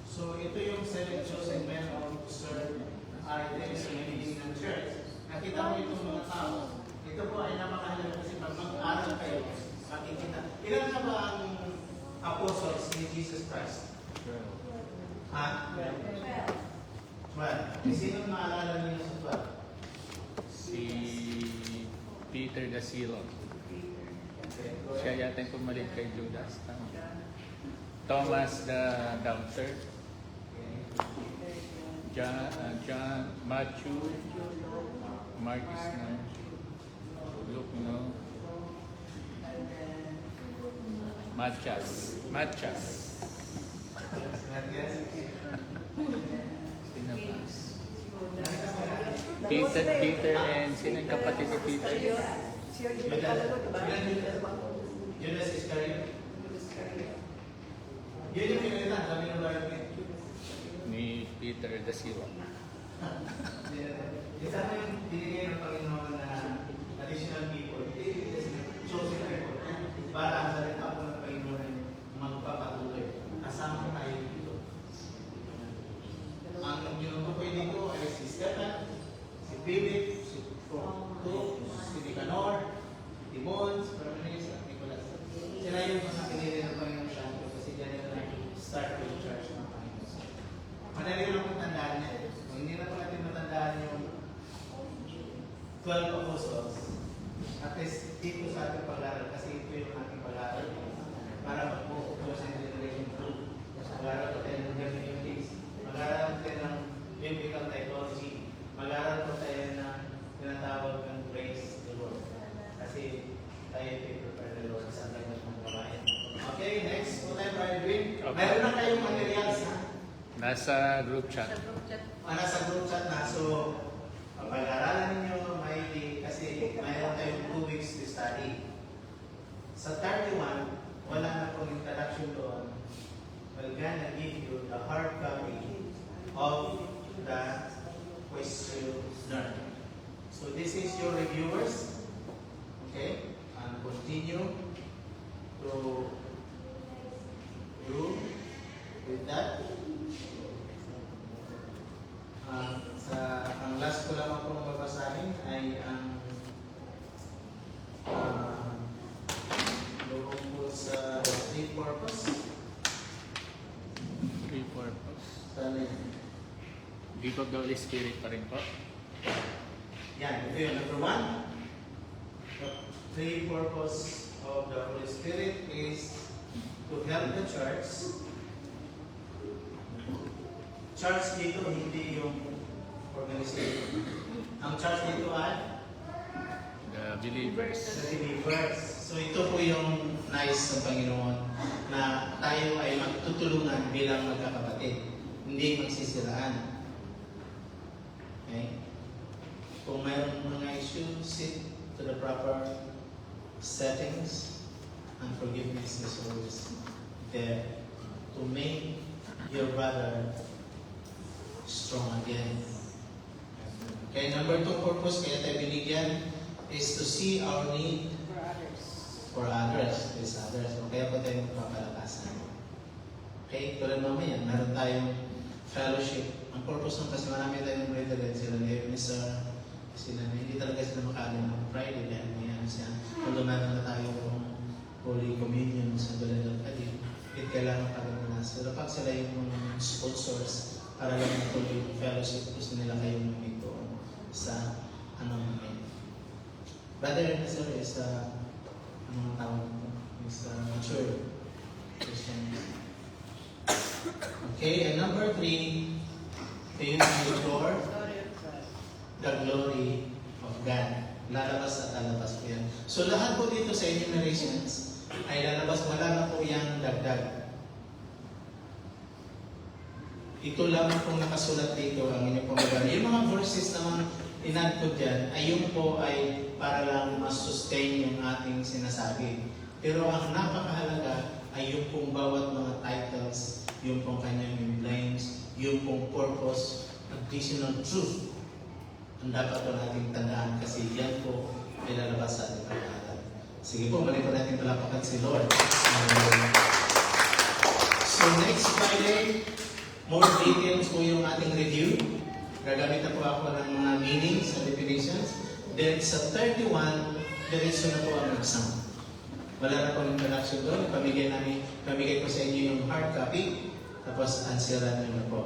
So ito yung seven chosen men of serve items sa meeting ng church. Nakita mo itong mga tao. Ito po ay napakahalaga kasi pag mag-aral kayo, makikita. Ilan na ba ang apostles ni Jesus Christ? Ha? 12. Sino maalala niyo sa 12? Si Peter the Sealer. Okay, go Siya ahead. yata yung pumalit kay Judas. Tama. Thomas the Doubter. John, Matthew, Mark is no. Luke no. Matchas. Sino ba? Peter and sino yung kapatid ni Peter? Judas Iscariot. Yun yung pinalitan, sabi ng Lord niya. Ni Peter the Sealer. Yung sana yung binigay ng Panginoon na additional people, chosen people, para sa rin ako ng Panginoon ay magpapatuloy. Kasama tayo dito. Ang tinutukoy dito ay si Stephen, si Philip, si Proto, si Nicanor, si Timon, si Parmenas, at Nicolas. Sila yung mga pinili ng Panginoon siya kasi dyan nila start yung church ng Panginoon. Madali lang kung tandaan niya. Kung hindi na po natin matandaan yung 12 apostles, at least dito sa ating pag-aaral, kasi ito yung ating pag-aaral para mag-focus sa generation 2. Mag-aaral po tayo ng hermeneutics, mag-aaral po tayo ng biblical typology, mag-aaral po tayo ng tinatawag ng praise the Lord. Kasi tayo prepare the Lord sa kanyang mga kabayan. Okay, next po tayo, Brother Green. Okay. Meron na kayong materials na Nasa group chat. nasa group chat na. So, pag-aaralan ninyo, may kasi mayroon tayong 2 weeks to study. Sa 31, wala na pong introduction doon. We're gonna give you the hard copy of the questionnaire. So, this is your reviewers. Okay? And continue to do with that. Ang last ko lamang po mababasahin ay ang loob po sa three purpose. Three purpose. Sana yun. Gift of the Holy Spirit pa rin po. Yan, ito yun. Number 1, the three purpose of the Holy Spirit is to help the church. Church dito, hindi yung organization. Ang church dito ay The believers. the believers. So ito po yung nais ng Panginoon na tayo ay magtutulungan bilang magkakapatid, hindi magsisiraan. Okay? Kung mayroong mga issue, sit to the proper settings, and forgiveness is always there to make your brother strong again. Okay, number 2 purpose kaya tayo binigyan is to see our need for others. Please others. So, kaya pa tayo magpapalakasan. Okay, tulad mamaya, meron tayong fellowship. Ang purpose ng kasi marami tayong brethren, sila ni Ebenezer, sila hindi talaga sila makaalim ng Friday dahil may ano siya. Although meron na tayo Holy Communion sa Baladal Kadim. kailangan pa rin nila. So dapat sila yung sponsors para lang natuloy yung fellowship. Gusto nila kayong lumit doon sa ano namin. Brother and sister is anong tawag ito? Is mature Christians. Okay, and number 3, ito yung door, Story of God. the glory of God. Lalabas at lalabas po yan. So lahat po dito sa enumerations ay lalabas, wala na po yung dagdag. Ito lamang pong nakasulat dito ang inyong pamagana. Yung mga verses naman inad ko dyan, ay yun po ay para lang ma-sustain yung ating sinasabi. Pero ang napakahalaga ay yung pong bawat mga titles, yung pong kanyang emblems, yung pong purpose, additional truth. Ang dapat po natin tandaan kasi yan po ay lalabas sa ating pag-aaral. Sige po, mali po natin palapakan si Lord. So next Friday, more details po yung ating review. Gagamit na po ako ng mga meanings and definitions. Then sa 31, diretso na po ang exam. Wala na po ng introduction doon. Pamigay ko sa inyo yung hard copy. Tapos answeran nyo na po.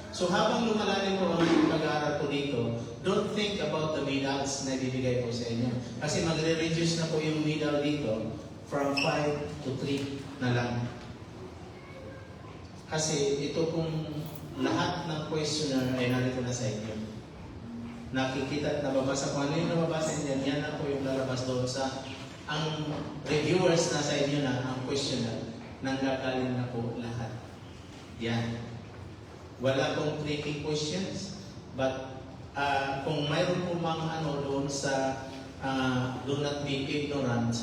So habang lumalalim po ang ating pag-aaral po dito, don't think about the medals na ibibigay po sa inyo. Kasi magre-reduce na po yung medal dito from 5 to 3 na lang. Kasi ito pong lahat ng questionnaire ay narito na sa inyo. Nakikita at nababasa kung ano yung nababasa niyan, yan na po yung lalabas doon sa ang reviewers na sa inyo na ang questionnaire nanggagaling na po lahat. Yan. Wala pong tricky questions, but kung mayroon po mga ano doon sa do not be ignorant,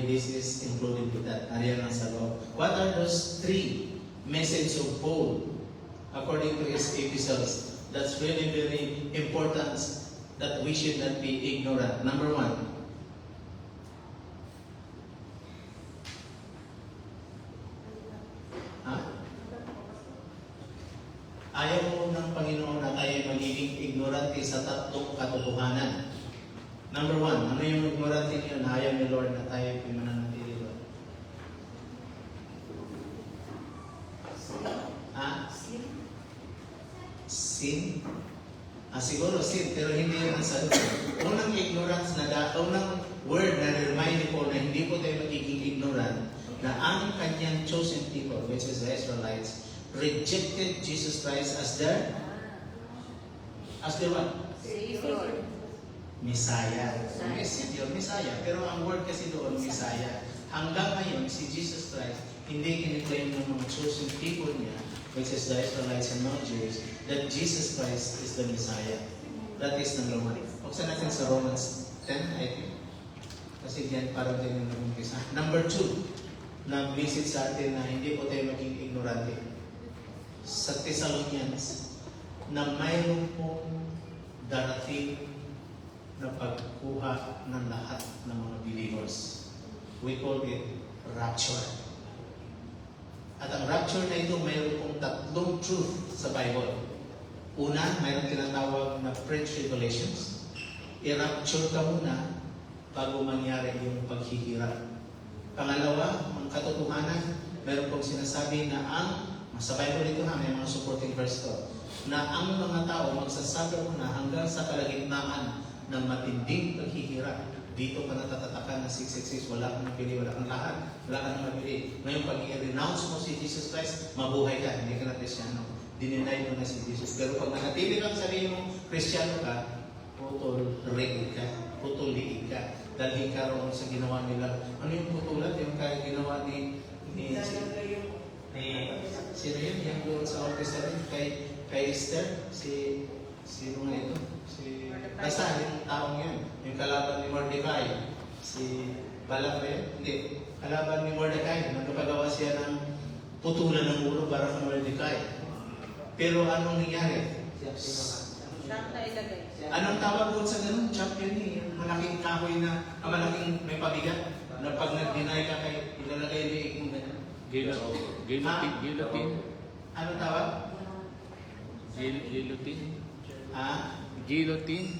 this is included with that. Ariyan ang sa loob. What are those 3 messages of Paul according to his epistles? That's really, very important that we should not be ignorant. Number 1. Ayaw ng Panginoon na tayo magiging ignorante sa 3 katotohanan. Number 1, ano yung ignorante niyo na ayaw ni Lord na tayo mananatili doon? Sin? Siguro sin, pero hindi yun ang sagot. Unang ignorance unang word na remind ko na hindi po tayo magiging ignorant na ang kanyang chosen people, which is the Israelites, rejected Jesus Christ as their what? Savior. Messiah. Savior, Messiah. Pero ang word kasi doon, Messiah. Hanggang ngayon, si Jesus Christ, hindi kiniklaim ng mga chosen people niya, which is the Israelites and non-Jews, that Jesus Christ is the Messiah. That is number 1. Buksan natin sa Romans 10, I think. Kasi diyan parang din yung nag-umpisa. Number 2, na visit sa atin na hindi po tayo maging ignorante. Sa Thessalonians, na mayroon pong darating na pagkuha ng lahat ng mga believers. We call it rapture. At ang rapture na ito, mayroon pong 3 truth sa Bible. Una, mayroon tinatawag na pre-tribulations. I-rapture ka muna bago mangyari yung paghihirap. Pangalawa, ang katotohanan, mayroon pong sinasabi na sa Bible ito may mga supporting verse to, na ang mga tao magsasabi muna hanggang sa kalagitnaan ng matinding paghihirap. Dito ka natatatakan na 666, wala kang mapili, wala kang lahat, wala kang mapili. Ngayon, pag i-renounce mo si Jesus Christ, mabuhay ka, hindi ka na Kristyano. Dininay mo na si Jesus. Pero pag nakatili kang sarili mo, Kristyano ka, putol-rig ka, putol-liig ka. Dahil ka roon sa ginawa nila. Ano yung putulan? Yung kaya ginawa ni sino yun? Yung doon sa Old Testament, kay Esther, sino nga ito? Basta, yung taong yun. Yung kalaban ni Mordecai. Si Balak ba yun? Hindi. Kalaban ni Mordecai. Nagpagawa siya ng putulan ng ulo para kay Mordecai. Pero anong nangyari? Siyang na ilagay. Anong tawag doon sa ganun? Champion eh. Yung malaking kahoy na, malaking may pabigat. Na pag nag-deny ka kay ilalagay yung liig mo ganun. Guillotine. Anong tawag? Guillotine. Guillotine.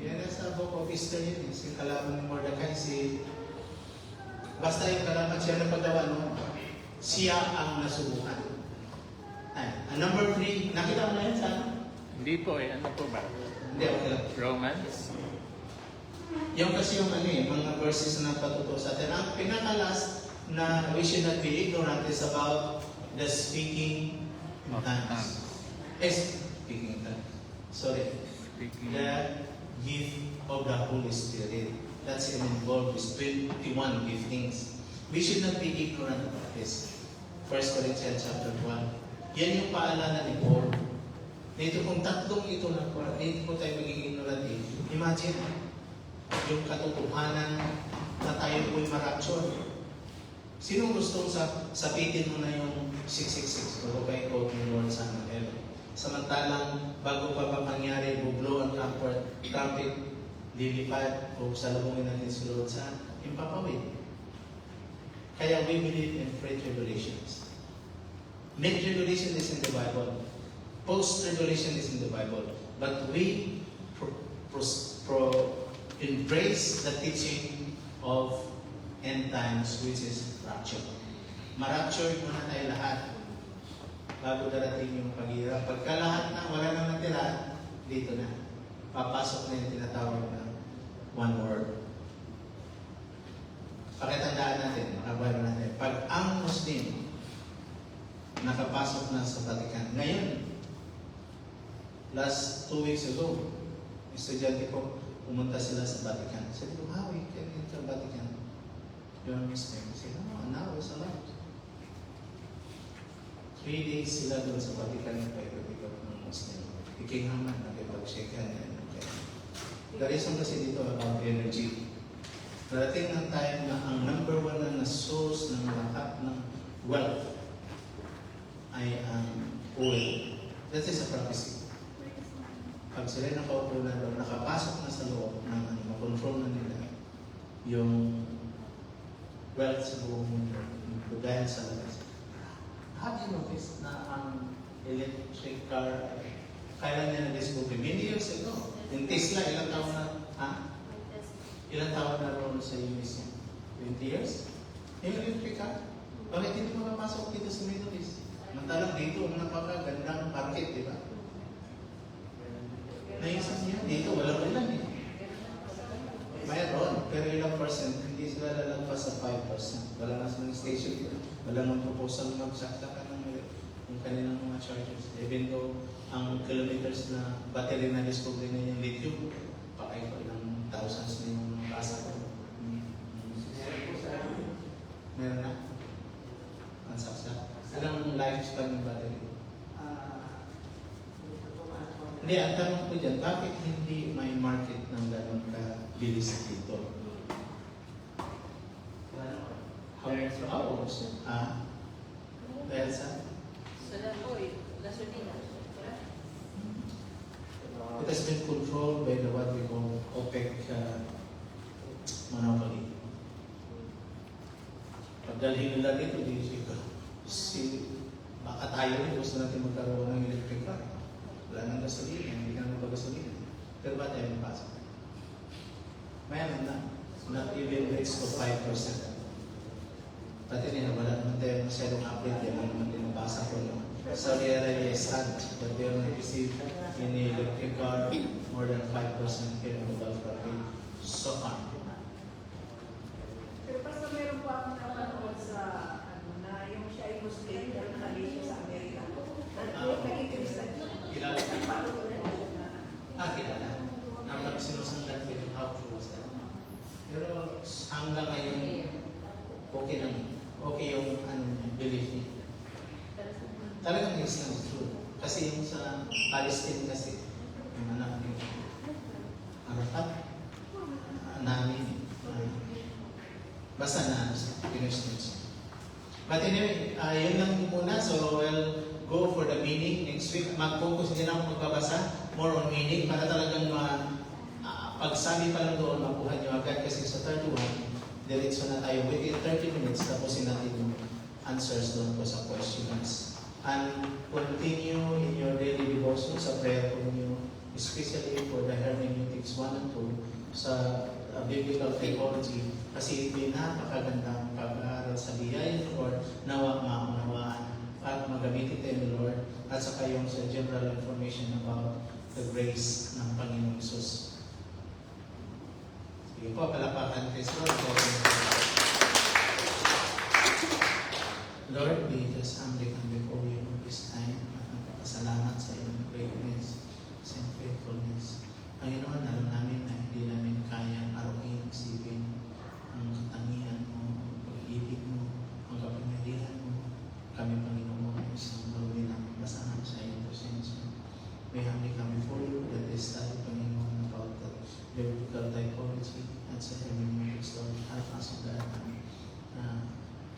Yan sa Book of Esther yun. Si kalaban ni Mordecai, si Basta yung kalamat siya na paggawa, no? Siya ang nasubukan. Ay, number 3, nakita mo na yan sa ano? Hindi po eh. Ano po ba? Hindi, okay lang. Romans? Yung kasi yung ano eh, mga verses na patuto sa atin. Ang pinaka-last na we should not be ignorant is about the speaking in tongues. Speaking in tongues. Sorry. Speaking. The gift of the Holy Spirit. That's involved with 21 giftings. We should not be ignorant about this. 1 Corinthians chapter 1. Yan yung paalala ni Paul. Dito kung tatlong ito na dito po tayo magiging ignorant eh. Imagine, yung katotohanan na tayo po'y marapture. Sinong gustong sapitin mo na yung 666? Kung kayo quote ni Lord sa heaven. Samantalang bago pa mangyari, bublo ang trumpet, lilipad o salubungin natin si Lord sa impapawid. Kaya we believe in pre-tribulations. Mid-tribulation is in the Bible. Post-tribulation is in the Bible. But we embrace the teaching of end times, which is rapture. Ma-rapture muna tayo lahat bago darating yung paghihirap. Pagka lahat na, wala nang natira, dito na. Papasok na yung tinatawag na one word. Pakitandaan natin, makabayan natin. Pag ang Muslim nakapasok na sa Vatican, ngayon, last 2 weeks ago, estudyante ko, pumunta sila sa Vatican. Sabi ko, how we can enter Vatican? You're Muslim. Sabi ko, no, now it's allowed. 3 days sila doon sa Vatican na pag-ibigap ng Muslim. Ikinghaman, nakipag-shaken. The reason kasi dito about energy. Darating ang time na ang number 1 na source ng lahat ng wealth ay ang oil. That is a prophecy. Pag sila nakaupo na doon, nakapasok na sa loob ng makontrol na nila yung wealth sa buong mundo dahil sa labas. Have you noticed na ang electric car kailan niya na-discover? Many years ago. Yung Tesla, ilang taon na? Ha? Ilang taon na roon sa US? 20 years? Yung electric car? Bakit hindi makapasok dito sa Middle East? Mantalang dito, ang napakagandang market, di ba? Naisip niya, dito walang ilan eh. Mayroon, pero ilang percent, hindi sila lalagpas sa 5%. Wala nga sa mga station, wala nga proposal magsaksakan ng yung kanilang mga chargers. Even though ang kilometers na battery na discovery na yung lithium, pakay ko ilang thousands na yung kasa ko. Meron na? Ang saksa. Anong lifespan ng battery? Hindi, ang tanong ko dyan, bakit hindi may market ng gano'ng kabilis dito? How old? Dahil sa? Sa laboy, gasolina. It has been controlled by the what we call OPEC monopoly. Pagdalhin nila dito, baka tayo rin gusto natin magkaroon ng electric car. Wala nang gasolina, hindi ka naman gasolina. Pero ba tayo napasok? Mayroon na. Not even rates to 5%. Pati nila, wala naman tayo masyadong update yan. Wala naman tinabasa ko naman. Saudi Arabia is sad, but they only receive in the electric car more than 5% here in the Gulf country so far. Pero basta meron po akong napanood sa na yung siya ay Muslim, pero nakali siya sa Amerika. Nagkikristan. Kilala ka? Kilala. Naman sinusundan ko yung how true was that. Pero hanggang ngayon, okay naman. Okay yung belief niya. Talagang Islam is true. Kasi yung sa Palestine kasi, yung anak ni Arafat, namin. Basta na Pinush. But anyway, yun lang muna. So we'll go for the meaning next week. Mag-focus din ako magbabasa more on meaning para talagang pagsabi pa lang doon, makuha nyo agad. Kasi sa 31, diretso na tayo. Within 30 minutes, tapusin natin yung answers doon po sa questions. And continue in your daily devotion sa prayer po ninyo, especially for the hermeneutics 1 and 2 sa biblical theology Kasi ito'y napakagandang pag-aaral sa biyaya ng Lord, nawa maunawaan at magamitin tayo ng Lord, at saka yung sa general information about the grace ng Panginoong Isus. Sige po, palapakan tayo sa Lord. Lord, we just humbly come before you this time at nagpapasalamat sa iyong greatness, sa iyong faithfulness. Panginoon, alam namin na hindi namin kayang araw-in isipin ang katangian mo, ang pag-ibig mo, ang kapangyarihan mo. Kami, Panginoon, ay isang marumi ng basahan sa iyong presensya. May humbly come before you that this time, Panginoon, about the biblical typology at sa hermeneutics, Lord, help us on that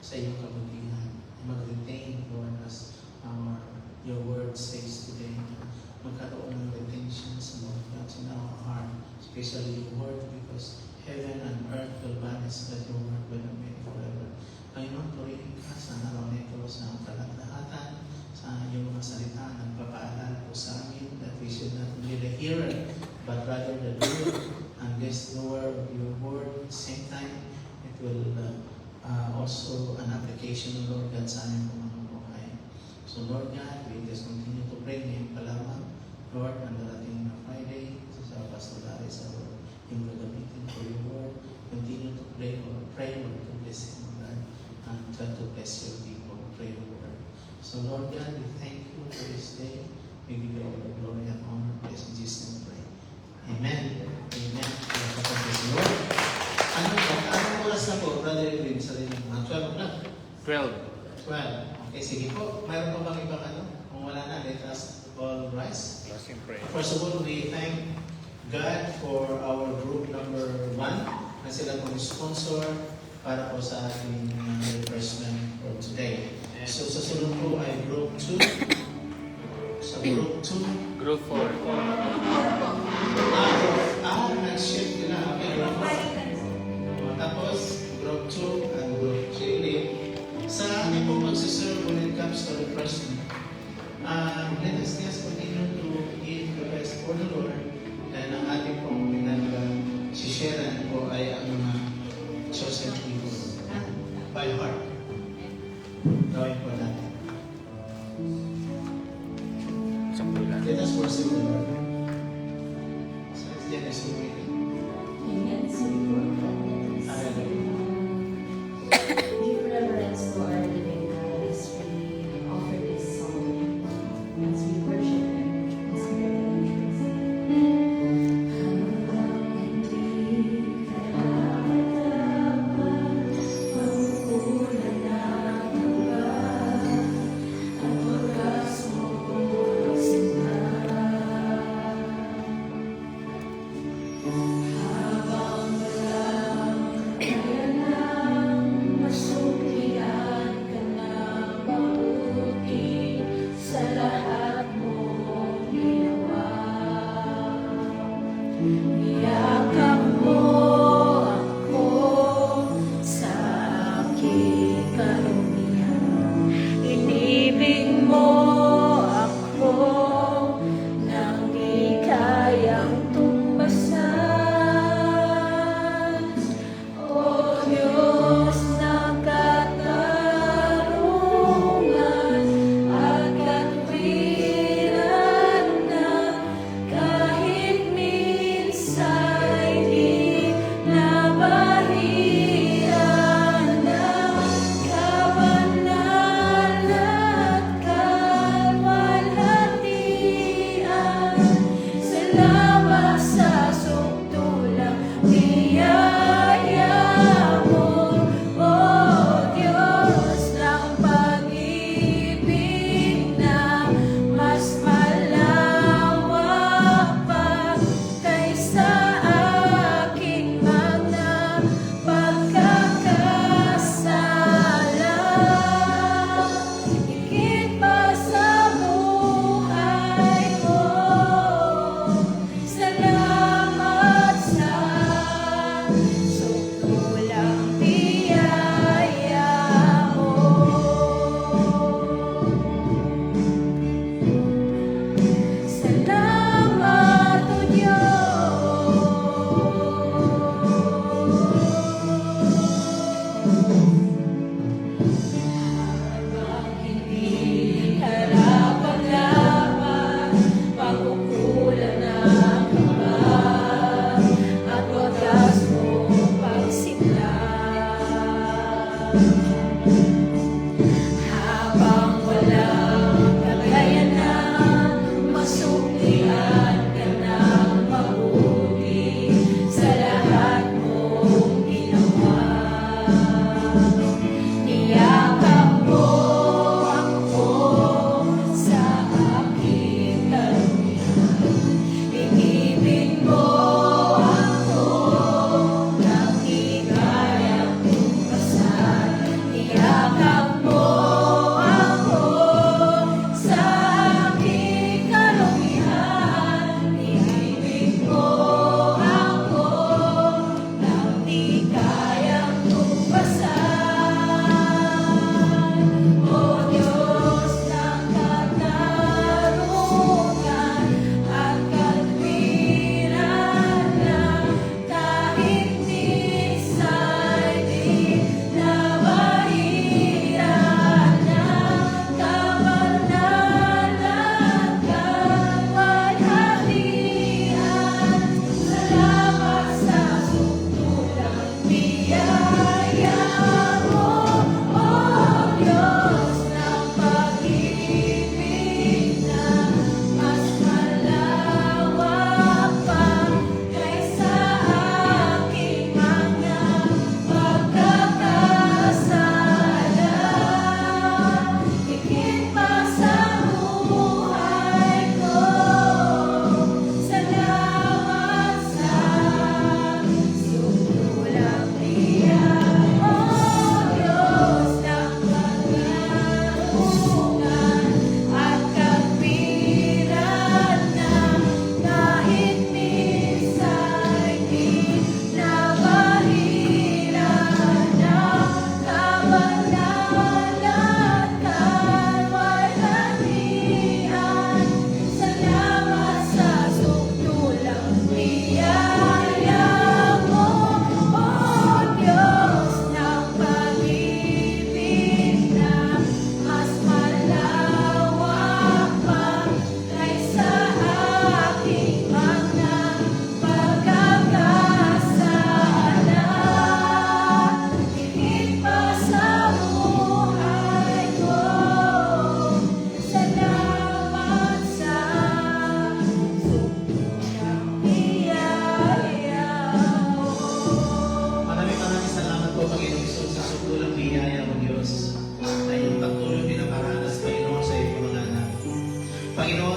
sa iyong kabutihan. Mag-retain, Lord, as your word says today, magkaroon ng retention sa Lord God in our heart, especially your word, because heaven and earth will vanish, but your word will remain forever. Panginoon, purihin ka sa araw nito sa kalahatan, sa iyong mga salita, nagpapaalala po sa amin that we should not be the hearer, but rather the doer, and this doer of your word, at the same time, it will also an application of Lord God sa aming mga buhay. So Lord God, we just continue to pray ngayon pa lamang, Lord, ang darating na Friday, sa pastoralis, yung gagamitin for your word, continue to pray, Lord, to bless him, God, and try to bless your people, pray your word. So Lord God, we thank you for this day. We give you all the glory and honor. Bless in Jesus' name, pray. Amen. Amen. Praise the Lord. Anong oras na po, Brother Edwin, sa rin mga 12 o'clock? 12. 12. Okay, sige po. Mayroon pa bang ibang ano? Kung wala na, let us all rise. Let's pray. First of all, we thank God for our group number 1 na sila pong sponsor para po sa ating refreshment for today. So sa sunod po ay group 2. Sa group 2, Group 4. nag-shift nila. Okay, group 4. Tapos, group 2 and group 3. Sa ating po magsiserve when it comes to refreshment, let us just continue to give the best for the Lord. And ang ating pong pinag-sisharean po ay ang mga chosen people by heart. Gawin po natin. Let us worship the Lord. So it's Genesis 2. Hallelujah. Give reverence to our living God as we offer this song, as we worship Him in spirit and in truth. Habang hindi ka dapat pagkukulan ng iba, at wagas mo pagsimula. Habang wala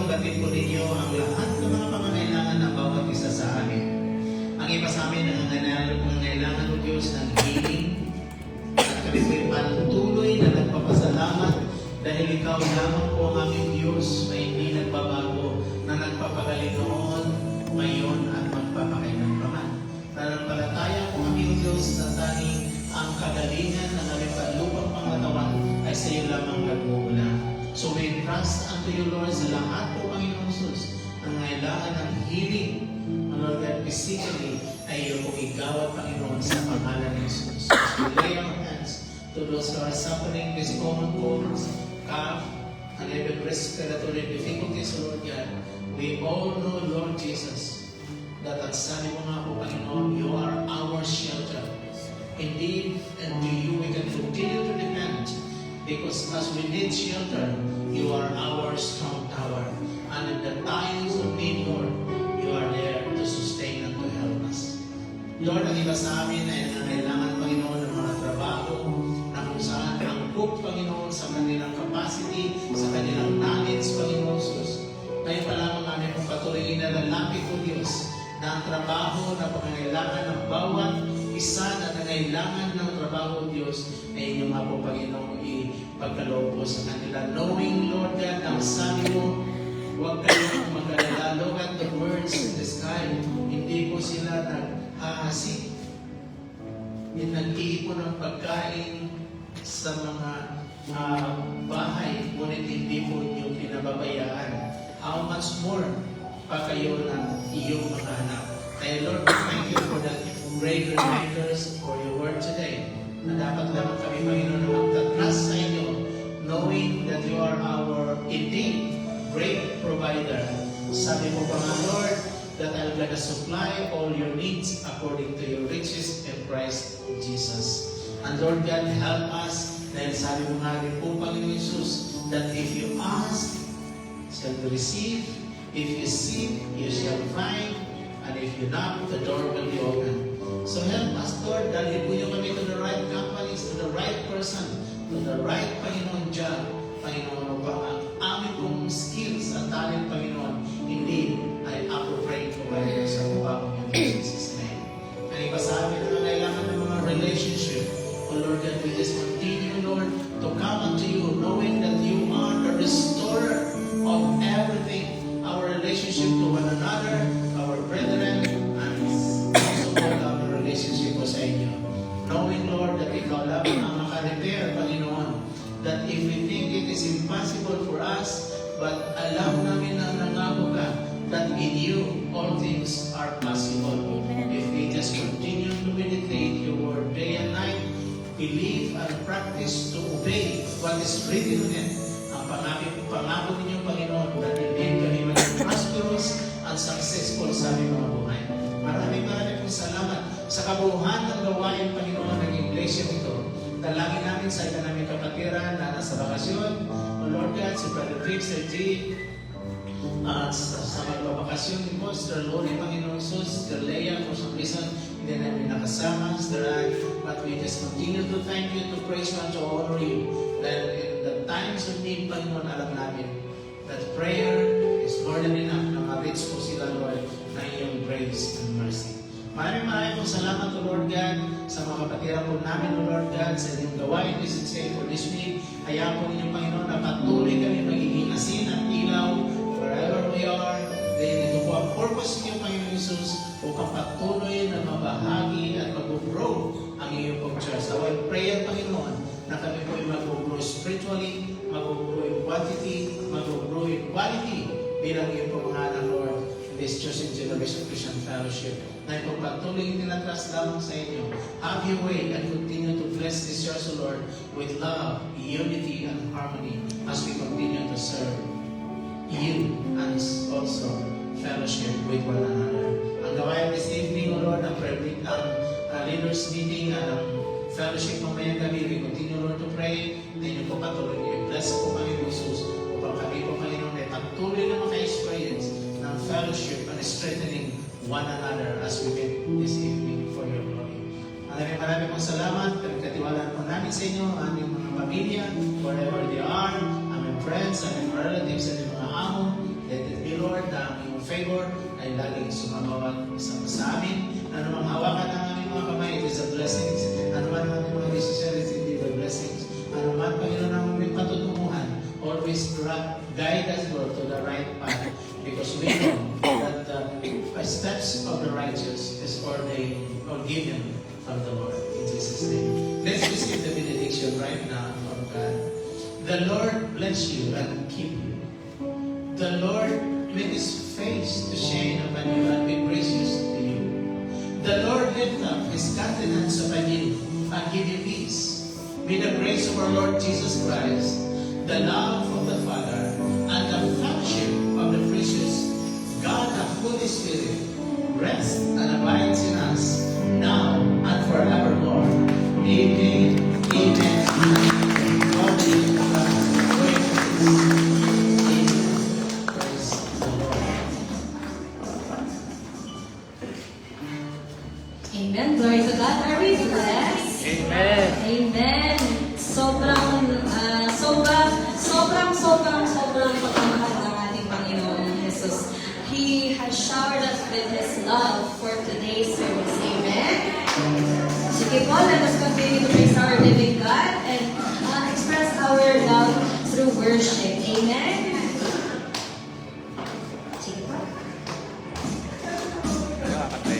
batid po ninyo ang lahat ng mga pangangailangan ng bawat isa sa amin. Ang iba sa amin ang pangangailangan ng Diyos ng healing. At kami po'y patuloy na nagpapasalamat dahil ikaw lamang po ang aming Diyos na hindi nagbabago, na nagpapagaling noon, ngayon at magpapakailanman. Nanampalataya po kami, Diyos, na tanging ang kagalingan ng aming panlupang pangatawan ay sa iyo lamang nagmumula. So we trust unto you, Lord, sa lahat po, Panginoon Jesus, ang kailangan ng healing, Lord God, physically, ay iyo pong igawad, Panginoon, sa pangalan ng Jesus. We lay our hands to those who are suffering with common colds, cough, and even respiratory difficulties, Lord God. We all know, Lord Jesus, that ang sabi mo nga po, Panginoon, you are our shelter. Indeed, and to you we can continue to depend, because as we need shelter, you are our strong tower. And in the times of need, Lord, you are there to sustain and to help us. Lord, ang iba sa amin ay nangailangan, Panginoon, ng mga trabaho na kung saan angkop, Panginoon, sa kanilang capacity, sa kanilang knowledge, Panginoon Jesus. Ngayon pa lamang kami kung patuloy inalalapit ko, Diyos, na ang trabaho na pangangailangan ng bawat isa na nangailangan ng trabaho, Diyos, ay inyong nga po, Panginoon, ipagkaloob po sa kanila. Knowing, Lord God, ang sabi mo, huwag kayong mag-alala. Look at the birds in the sky. Hindi po sila naghahasik. Nag-iipon ng pagkain sa mga bahay, ngunit hindi po yung pinababayaan. How much more pa kayo ng iyong mga anak? Kaya Lord, thank you for that great reminders for your word today. Na dapat lamang kami, Panginoon, na magtatrust sa inyo, knowing that you are our indeed great provider. Sabi mo pa nga, Lord, that I'm gonna supply all your needs according to your riches in Christ Jesus. And Lord God, help us. Dahil sabi mo nga rin po, Panginoon Jesus, that if you ask, shall you receive. If you seek, you shall find. And if you knock, the door will be open. So help us, Lord, dalhin po yung kami to the right companies, to the right person, to the right, Panginoon, job. Panginoon, upang ang aming pong skills at talent, Panginoon, indeed, ay appropriate po kayo sa mukha ko yung Jesus' name. Ang iba sa amin na kailangan ng mga relationship, oh Lord, that we just continue, Lord, to come unto you, knowing that you are the restorer of everything, our relationship to one another, our brethren, and also our relationship po sa inyo. Knowing, Lord, that ikaw lamang ang makarepair, Panginoon, that if we think it is impossible for us, but alam namin na nangako ka, that in you all things are possible. If we just continue to meditate your word day and night, believe and practice to obey what is written in it. Ang pangako ninyo, Panginoon, that indeed kami maging prosperous and successful sa aming mga buhay. Maraming pong salamat sa kabuuhan ng gawain, Panginoon, ng iglesia ito. Dalangin namin sa iba naming kapatiran na nasa bakasyon. O Lord God, si Brother Vic, Sir G, sa magbabakasyon ni Pastor Lori, Panginoon Jesus, Sir Leia, for some reason, hindi namin nakasama, Sir Ryan, but we just continue to thank you, to praise you, and to honor you. That in the times of need, Panginoon, alam namin that prayer is more than enough na ma-reach po sila, Lord, na iyong grace and mercy. Maraming pong salamat, O Lord God, sa mga kapatiran po namin, O Lord God, sa inyong gawain, visit say for this week. Hayaan po ninyo, Panginoon, na patuloy kami magiging asin at ilaw wherever we are. Dahil ito po ang purpose niyo, Panginoon Jesus, upang patuloy na mabahagi at mag-grow ang iyong pong church. Our prayer, Panginoon, na kami po ay mag-grow spiritually, mag-grow in quantity, mag-grow in quality bilang iyong pong mga anak, Lord, this Chosen Generation Christian Fellowship. Na ipagpatuloy tinatras lamang sa inyo. Have your way and continue to bless this church, O Lord, with love, unity, and harmony as we continue to serve you and also fellowship with one another. Ang gawain this evening, O Lord, ang leaders meeting at ang fellowship mamayang gabi, we continue, Lord, to pray. Then po patuloy niyo. Bless po Panginoon Jesus upang kami po, Panginoon, ay patuloy na maka-experience ng fellowship and strengthening one another as we meet this evening for your glory. Maraming pong salamat. Pinagkatiwalaan po namin sa inyo, aming mga pamilya, wherever they are, aming friends, aming relatives, aming mga amo. Then Lord ay laging sumabawat isa sa amin. Ano mang hawakan ng aming mga kamay, it is a blessings. Ano man ang aming mga decisions, it is a blessings. Ano man, Panginoon, ang aming patutunguhan, always guide us, Lord, to the right path. Because we know that the steps of the righteous is ordained or given from the Lord. In Jesus' name. Let's receive the benediction right now from God. The Lord bless you and keep you. The Lord make His face to shine upon you and be gracious to you. The Lord lift up His countenance upon you and give you peace. May the grace of our Lord Jesus Christ, the love of the Father, and the fellowship of the precious God, the Holy Spirit, rest and abides in us now and forevermore. Amen. Amen. God be with us. Amen. Praise the Lord. Amen. Glory to God. Are we blessed? Amen. Amen. Sobrang pagmamahal ng ating Panginoon Jesus. He has showered us with His love for today's service. Amen. Sige po, let us continue to praise our living God and express our love through worship. Amen. Sige po. Nakakatay.